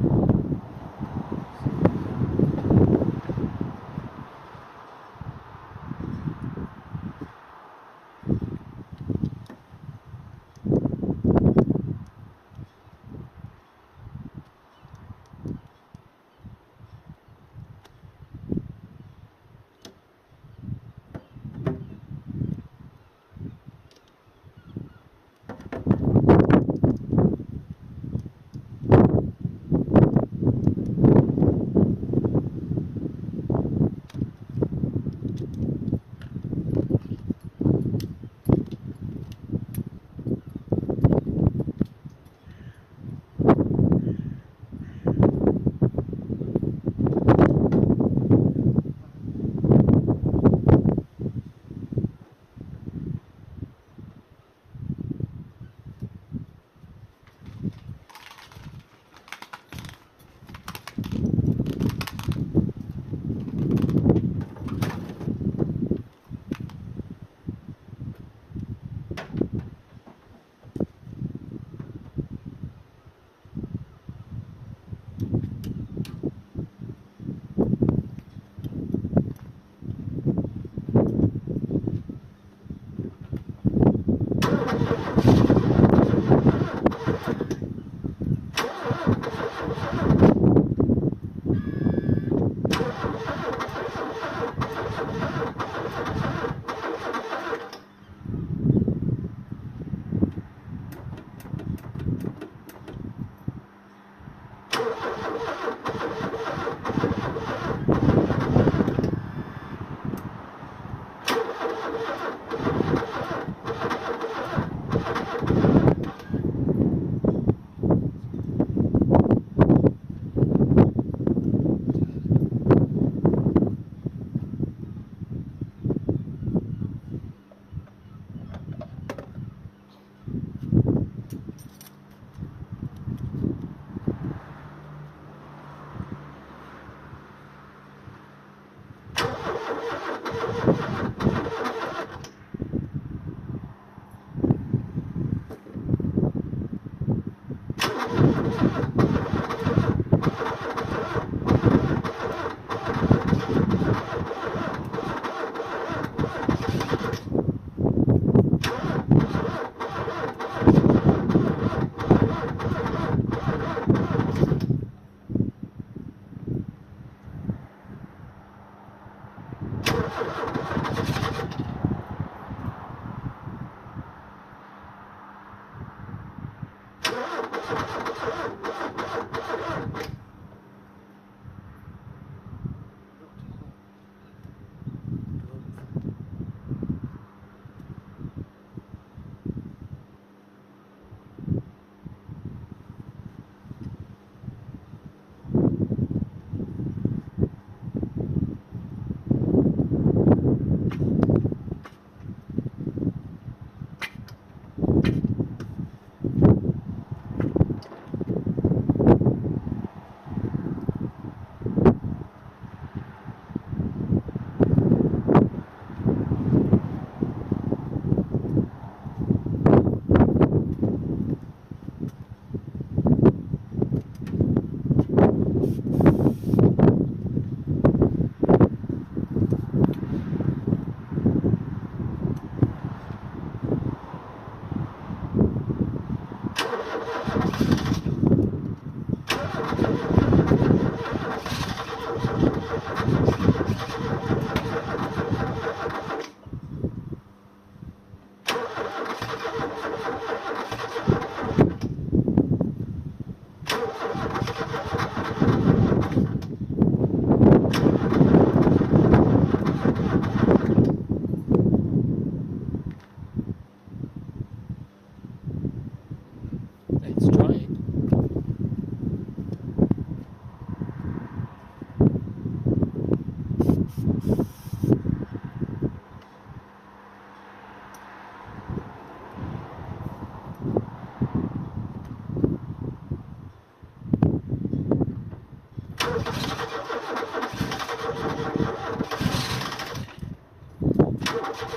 Speaker 1: Just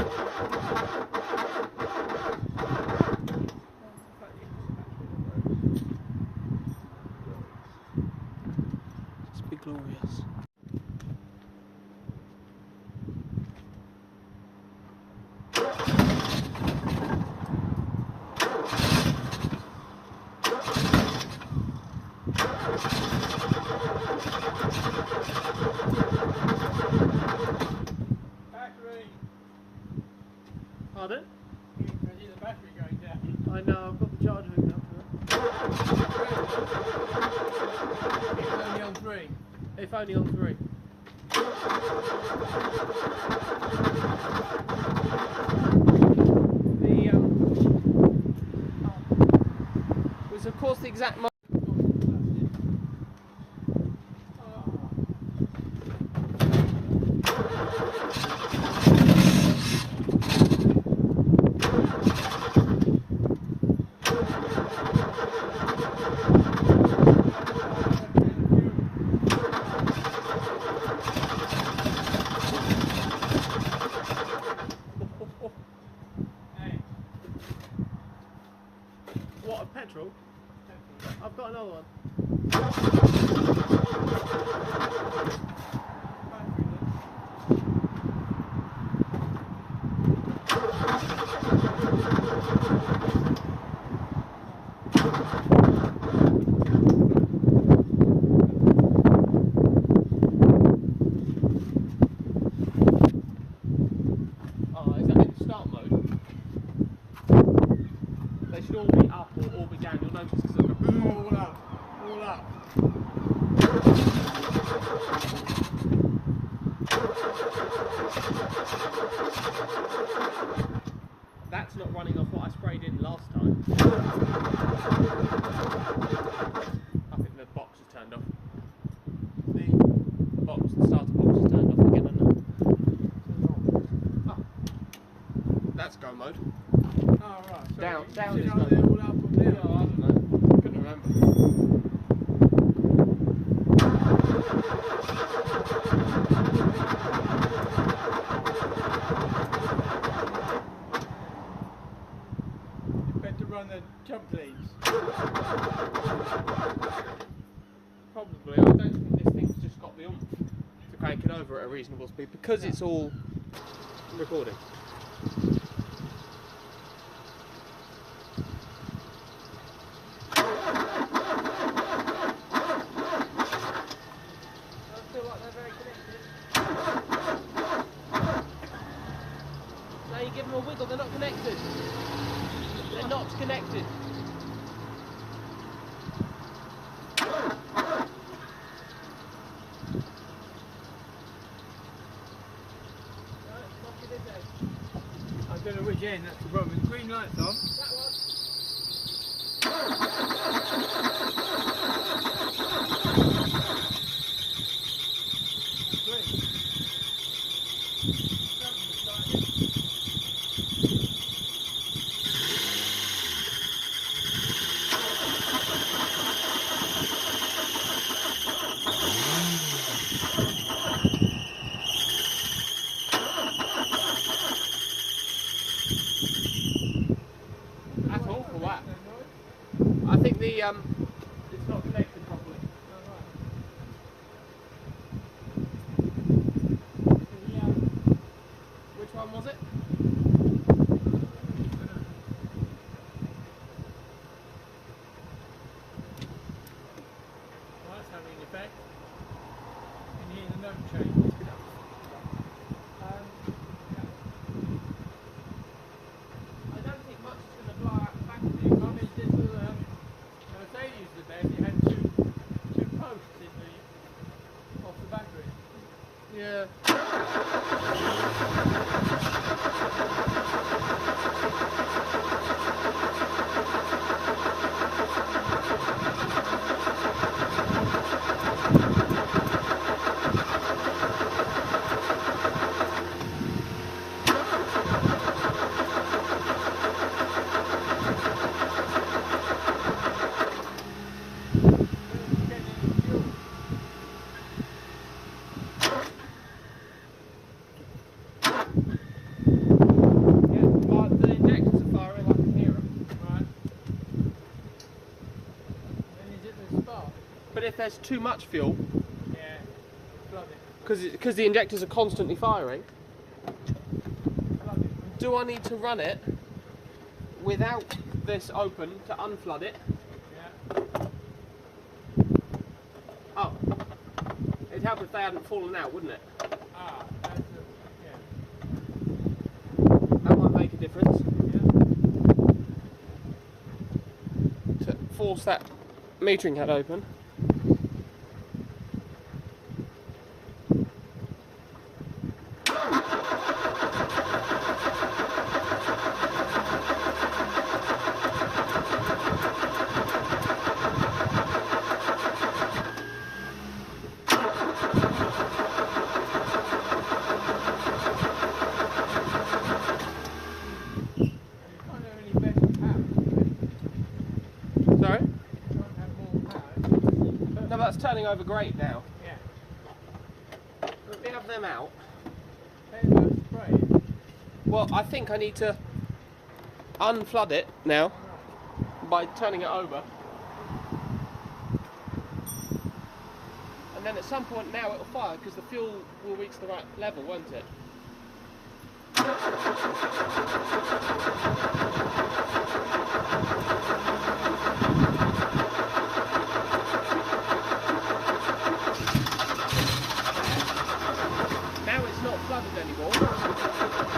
Speaker 1: be glorious. Pardon?
Speaker 2: The battery going down.
Speaker 1: I know, I've got the charger hooked up to it.
Speaker 2: It's only on 3.
Speaker 1: If only on 3. The was of course the exact What, a petrol? I've got another one. Oh, is that in start mode? They should all be up or all be down. You'll notice because they'll go
Speaker 2: All up. All up.
Speaker 1: That's not running off what I sprayed in last time. I think the box is turned off. The starter box is turned off again, isn't it? Oh. That's go mode.
Speaker 2: Oh, right. So
Speaker 1: Down is
Speaker 2: are
Speaker 1: go
Speaker 2: they
Speaker 1: mode.
Speaker 2: all up or down?
Speaker 1: Yeah, I don't know. Couldn't remember.
Speaker 2: You better run the jump leads.
Speaker 1: Probably. I don't think this thing's just got the oomph to crank it over at a reasonable speed because it's all recording. Now you give them a wiggle, they're not connected. They're not connected.
Speaker 2: I don't know which end, that's the problem. The green light's on.
Speaker 1: That one. That's all for that. I think the it's not connected properly. Which one was it?
Speaker 2: Well, that's having an effect. You can hear the note change.
Speaker 1: I don't think much is going to blow out the battery.
Speaker 2: I mean, this was, Mercedes the best. It had two posts in the off the battery.
Speaker 1: Yeah. if there's too much fuel,
Speaker 2: Yeah. Flood it.
Speaker 1: because the injectors are constantly firing,
Speaker 2: Flood it.
Speaker 1: do I need to run it without this open to unflood it?
Speaker 2: Yeah.
Speaker 1: Oh, it'd help if they hadn't fallen out, wouldn't it?
Speaker 2: Ah, that's yeah.
Speaker 1: That might make a difference.
Speaker 2: Yeah.
Speaker 1: To force that metering head open.
Speaker 2: You can't have any better power.
Speaker 1: Sorry?
Speaker 2: You can't have more power.
Speaker 1: No, that's turning over great now.
Speaker 2: Yeah.
Speaker 1: Let me have them out.
Speaker 2: Hey, about spray.
Speaker 1: Well, I think I need to unflood it now by turning it over. And then at some point now it'll fire because the fuel will reach the right level, won't it? Now it's not flooded anymore.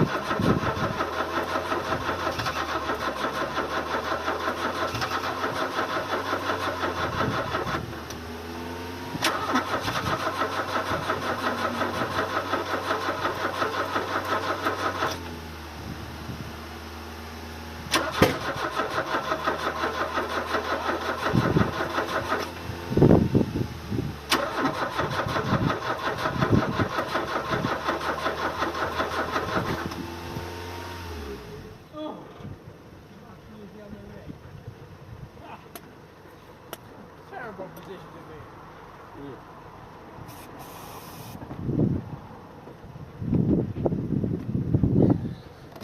Speaker 2: Terrible position to be in.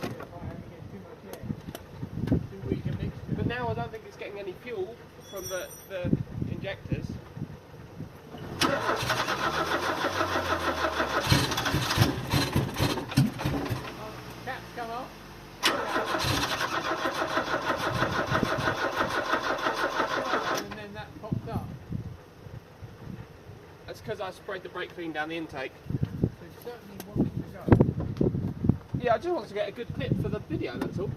Speaker 2: If I haven't get too much air. Too weak a mixture.
Speaker 1: But now I don't think it's getting any fuel from the injectors.
Speaker 2: Caps come off. And then that popped up.
Speaker 1: That's because I sprayed the brake clean down the intake.
Speaker 2: So it certainly wants to go.
Speaker 1: Yeah, I just wanted to get a good clip for the video, that's all.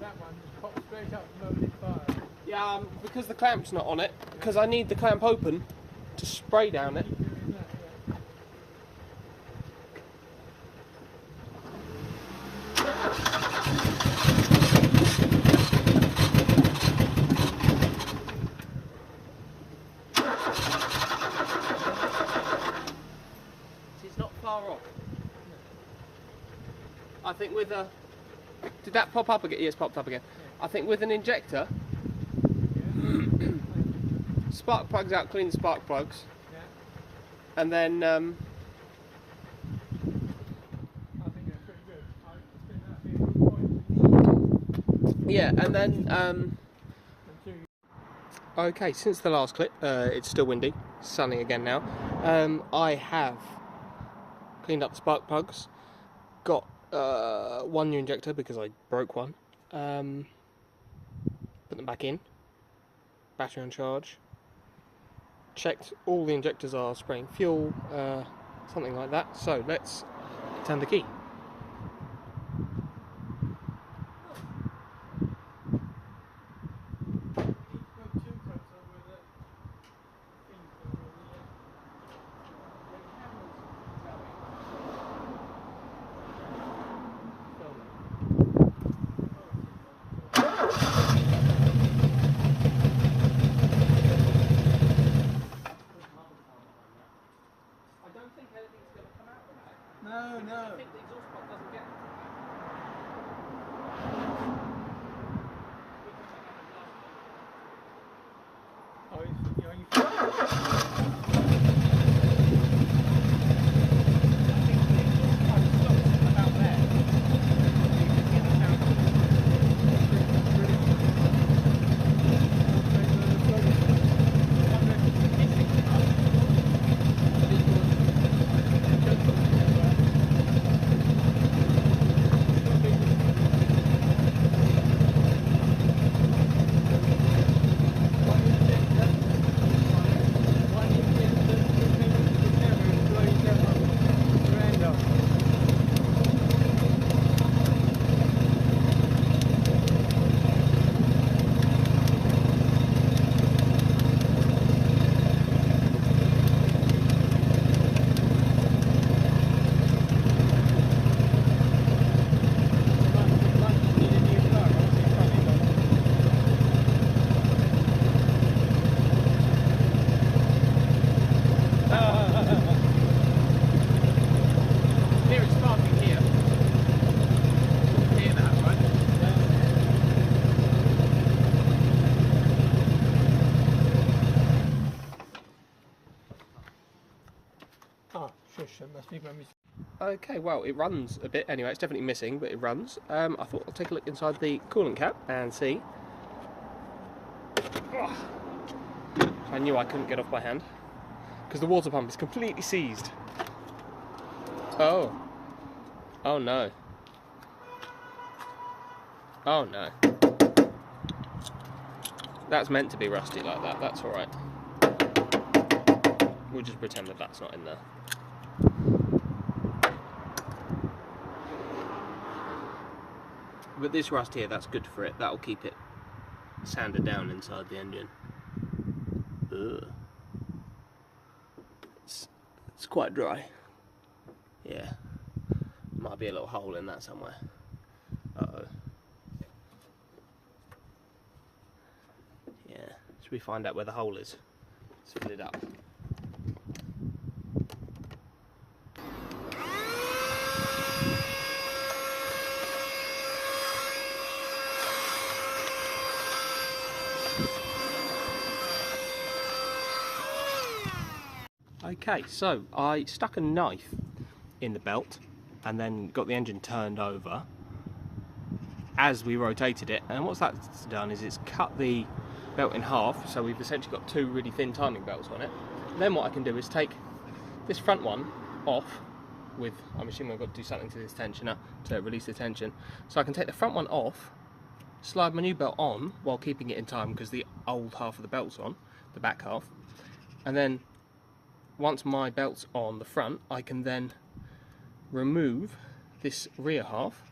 Speaker 2: That one just popped straight up and loaded fire.
Speaker 1: Yeah, because the clamp's not on it, because I need the clamp open to spray down it.
Speaker 2: Doing that, yeah.
Speaker 1: It's not far off. I think with a... Did that pop up again? Yes, popped up again. I think with an injector, spark plugs out, clean the spark plugs,
Speaker 2: Yeah.
Speaker 1: and then
Speaker 2: I think that's pretty good. I think that'd be a good point.
Speaker 1: yeah, and then
Speaker 2: Until you
Speaker 1: okay. Since the last clip, it's still windy, sunny again now. I have cleaned up the spark plugs, got one new injector because I broke one. Put them back in. Battery on charge. Checked all the injectors are spraying fuel, something like that. So let's turn the key. I don't think anything's going to come out of that.
Speaker 2: No,
Speaker 1: I
Speaker 2: no.
Speaker 1: think the exhaust pipe doesn't get.
Speaker 2: Oh, you
Speaker 1: About there. You can hear the sound.
Speaker 2: Shush, that must be my mistake.
Speaker 1: Okay, well, it runs a bit anyway. It's definitely missing, but it runs. I thought I'll take a look inside the coolant cap and see. Oh. I knew I couldn't get off by hand because the water pump is completely seized. Oh. Oh no. Oh no. That's meant to be rusty like that. That's alright. We'll just pretend that that's not in there. But this rust here, that's good for it. That'll keep it sanded down inside the engine. Ugh. It's quite dry. Yeah. Might be a little hole in that somewhere. Uh-oh. Yeah. Should we find out where the hole is? Let's fill it up. Okay, so I stuck a knife in the belt and then got the engine turned over as we rotated it, and what that's done is it's cut the belt in half, so we've essentially got two really thin timing belts on it. Then what I can do is take this front one off with, I'm assuming I've got to do something to this tensioner to release the tension, so I can take the front one off, slide my new belt on while keeping it in time because the old half of the belt's on, the back half, and then once my belt's on the front, I can then remove this rear half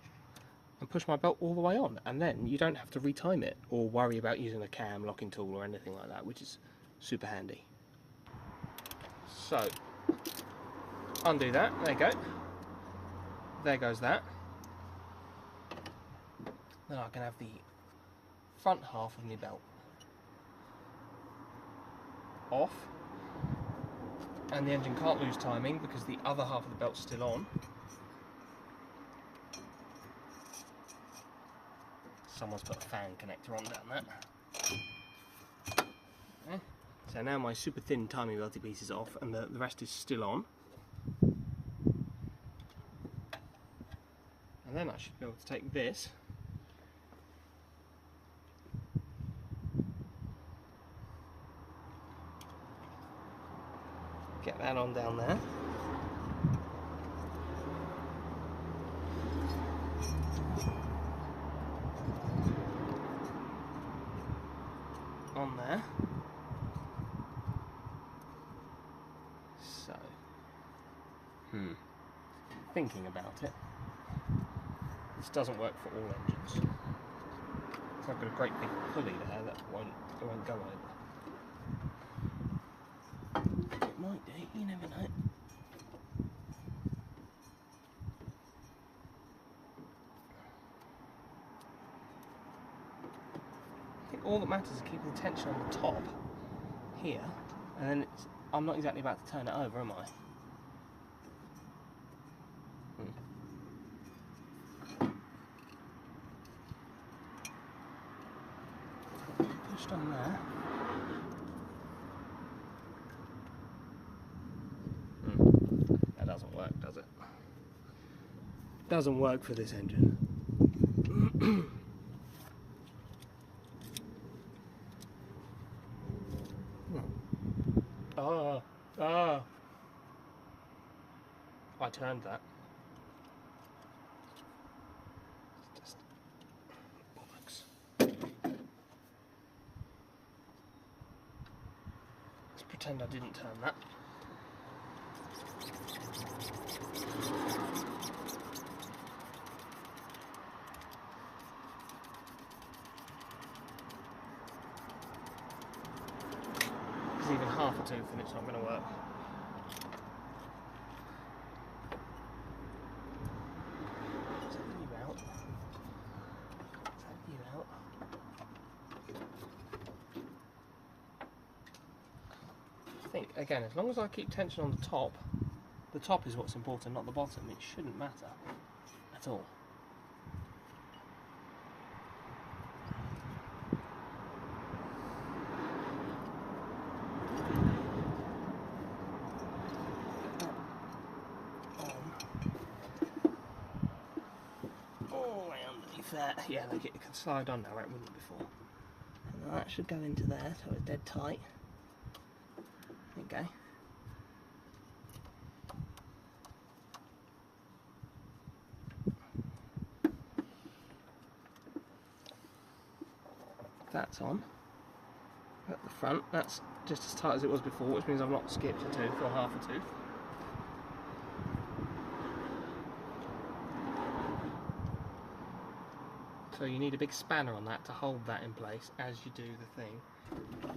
Speaker 1: and push my belt all the way on, and then you don't have to retime it or worry about using a cam locking tool or anything like that, which is super handy. So, undo that, there you go. There goes that. Then I can have the front half of my belt off. And the engine can't lose timing because the other half of the belt's still on. Someone's put a fan connector on down there. Okay. So now my super thin timing belty piece is off and the rest is still on. And then I should be able to take this get that on down there. On there. So, thinking about it, this doesn't work for all engines. So I've got a great big pulley there that won't go over. It might do, you never know. I think all that matters is keeping the tension on the top here, and then I'm not exactly about to turn it over, am I? Pushed on there. That doesn't work, does it? Doesn't work for this engine. I turned that. Just bollocks. Let's pretend I didn't turn that. Because even half a tooth and it's not going to work. I think, again, as long as I keep tension on the top is what's important, not the bottom. It shouldn't matter at all. fair, yeah, like it can slide on now, it wouldn't before. And that should go into there, so it's dead tight. There you go. That's on. At the front, that's just as tight as it was before, which means I've not skipped a tooth or half a tooth. So you need a big spanner on that to hold that in place as you do the thing.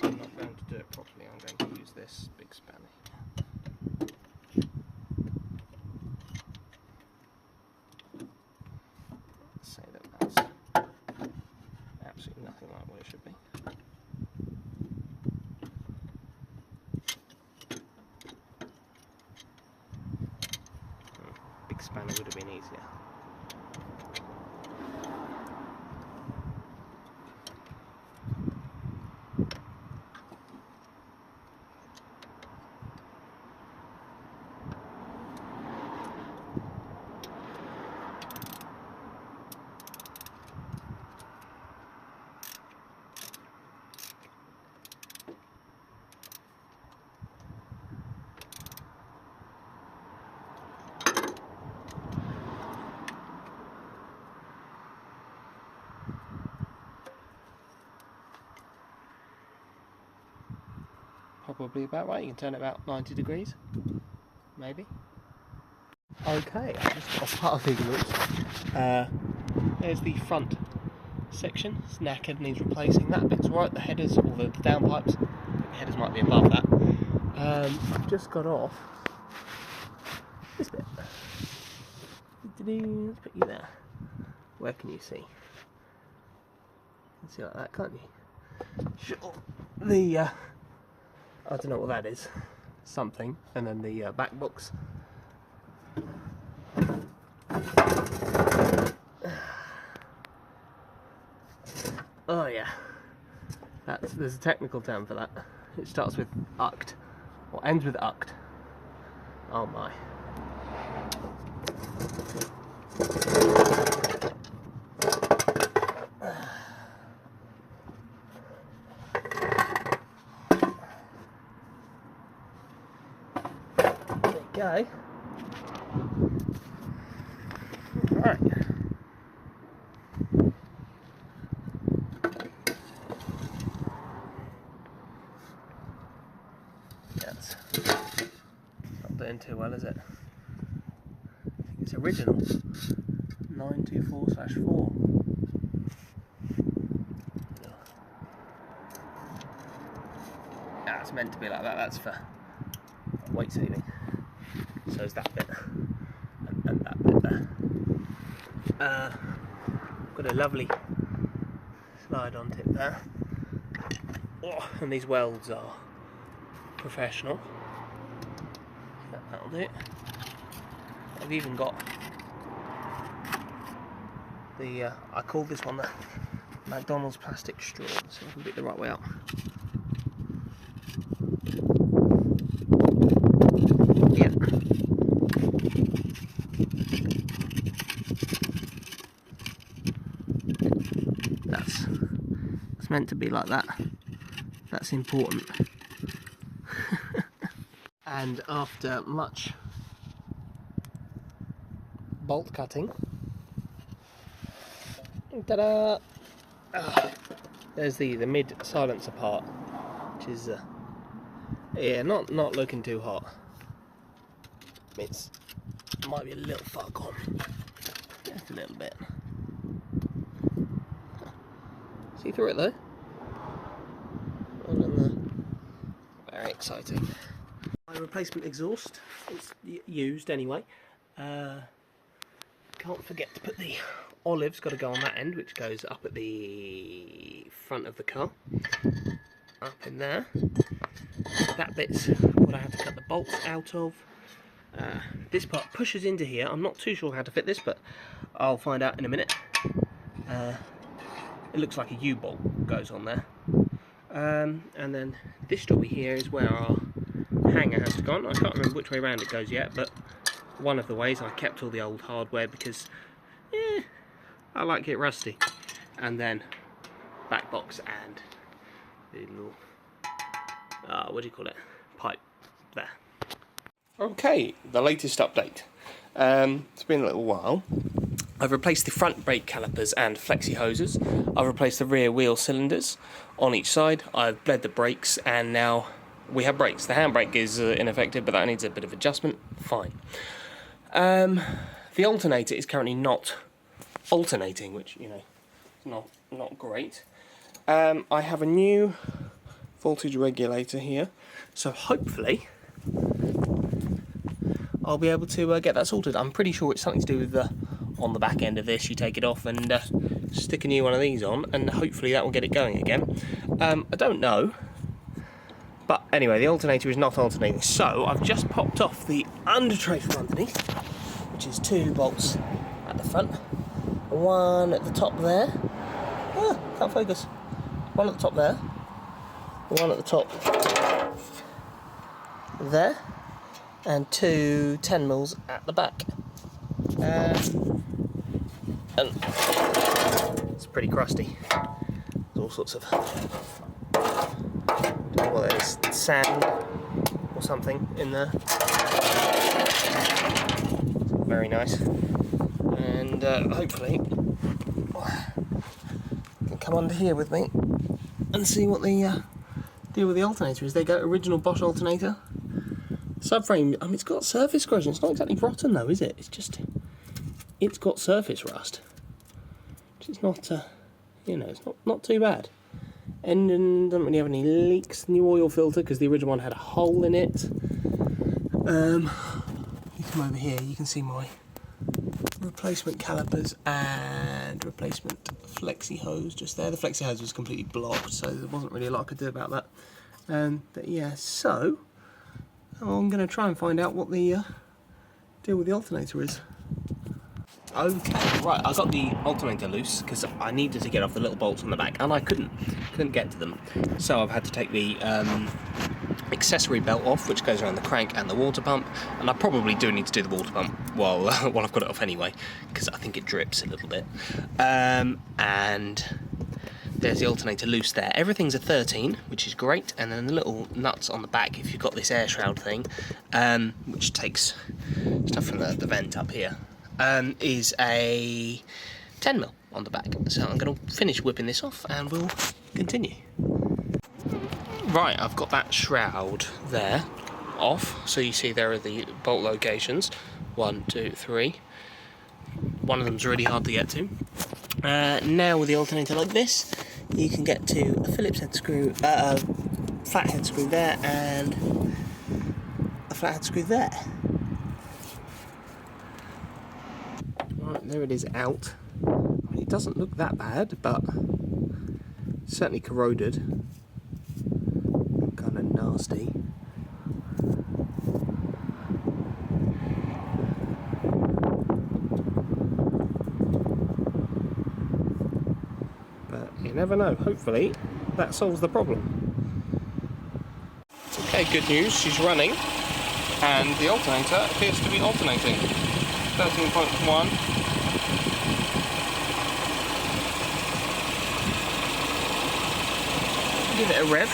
Speaker 1: I'm not going to do it properly, I'm going to use this big spanner. Let's say that that's absolutely nothing like what it should be. Big spanner would have been easier. Probably about right, you can turn it about 90 degrees, maybe. Okay, I just got a part of these loops. There's the front section, it's knackered, needs replacing. That bit's right, the headers, or the downpipes, I think the headers might be above that. I've just got off this bit. Let's put you there. Where can you see? You can see like that, can't you? Sure. The I don't know what that is. Something. And then the back books. Oh yeah. There's a technical term for that. It starts with uct. Or ends with uct. Oh my. Go. Alright. Yes. Not doing too well, is it? I think it's original. 924/4. That's meant to be like that, that's for weight saving. So is that bit and that bit there. Got a lovely slide on tip there. Oh, and these welds are professional. That'll do it. I've even got the I call this one the McDonald's plastic straw, so I can get the right way up. Yeah. It's meant to be like that. That's important. And after much bolt cutting, ta-da! There's the mid silencer part, which is yeah, not looking too hot. It might be a little far gone, just a little bit. See through it though. Very exciting. My replacement exhaust, it's used anyway. Can't forget to put the olive's got to go on that end, which goes up at the front of the car. Up in there. That bit's what I had to cut the bolts out of. This part pushes into here. I'm not too sure how to fit this, but I'll find out in a minute. It looks like a U-bolt goes on there. And then this jobby here is where our hanger has to go on. I can't remember which way around it goes yet, but one of the ways I kept all the old hardware because I like it rusty. And then back box and the little, what do you call it? Pipe there. Okay, the latest update. It's been a little while. I've replaced the front brake calipers and flexi hoses. I've replaced the rear wheel cylinders on each side. I've bled the brakes, and now we have brakes. The handbrake is ineffective, but that needs a bit of adjustment. Fine. The alternator is currently not alternating, which, you know, is not great. I have a new voltage regulator here, so hopefully I'll be able to get that sorted. I'm pretty sure it's something to do with on the back end of this. You take it off and stick a new one of these on, and hopefully that will get it going again. I don't know, but anyway, the alternator is not alternating. So I've just popped off the under tray from underneath, which is 2 bolts at the front, one at the top there. Can't focus. One at the top there, one at the top there, and 2 10mm at the back. And it's pretty crusty. There's all sorts of, well, there's sand or something in there. Very nice. And hopefully you can come under here with me and see what the deal with the alternator is. They go original Bosch alternator. Subframe, I mean, it's got surface corrosion. It's not exactly rotten though, is it? It's just, it's got surface rust. It's not, you know, it's not too bad. Engine doesn't really have any leaks. New oil filter, because the original one had a hole in it. You come over here, you can see my replacement calipers and replacement flexi hose just there. The flexi hose was completely blocked, so there wasn't really a lot I could do about that. But yeah, so I'm going to try and find out what the deal with the alternator is. Okay, right, I got the alternator loose because I needed to get off the little bolts on the back, and I couldn't get to them. So I've had to take the accessory belt off, which goes around the crank and the water pump, and I probably do need to do the water pump while I've got it off anyway, because I think it drips a little bit. And there's the alternator loose there. Everything's a 13, which is great, and then the little nuts on the back, if you've got this air shroud thing, which takes stuff from the vent up here, is a 10mm on the back. So I'm going to finish whipping this off and we'll continue. Right, I've got that shroud there off, so you see there are the bolt locations. 1, 2, 3. One of them's really hard to get to. Now with the alternator like this, you can get to a Phillips head screw, a flat head screw there, and a flat head screw there. Right, there it is out. It doesn't look that bad, but certainly corroded. Kind of nasty. But you never know. Hopefully that solves the problem. Okay, good news. She's running, and the alternator appears to be alternating. 13.1. Give it a rev.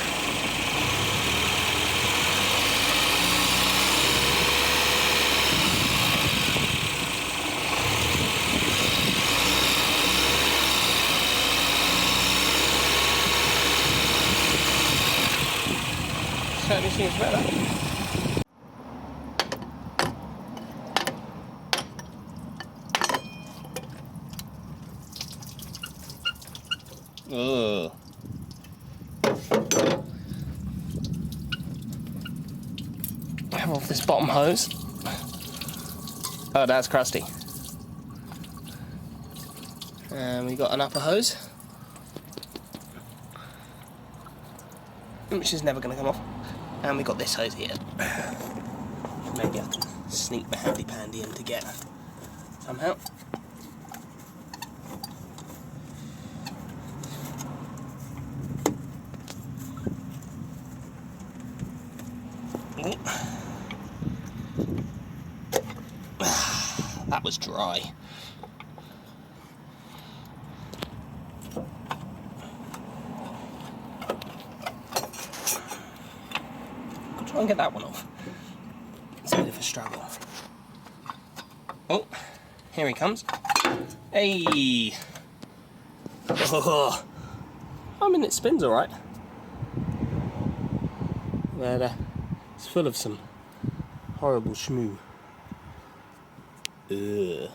Speaker 1: Certainly seems better. Ugh. Have off this bottom hose. Oh, that's crusty. And we got an upper hose, which is never going to come off. And we got this hose here. Maybe I can sneak my handy pandy in to get somehow. That was dry. Try and get that one off. It's a bit of a struggle. Oh, here he comes. Hey! Oh, I mean, it spins alright. But it's full of some horrible schmoo. Ugh.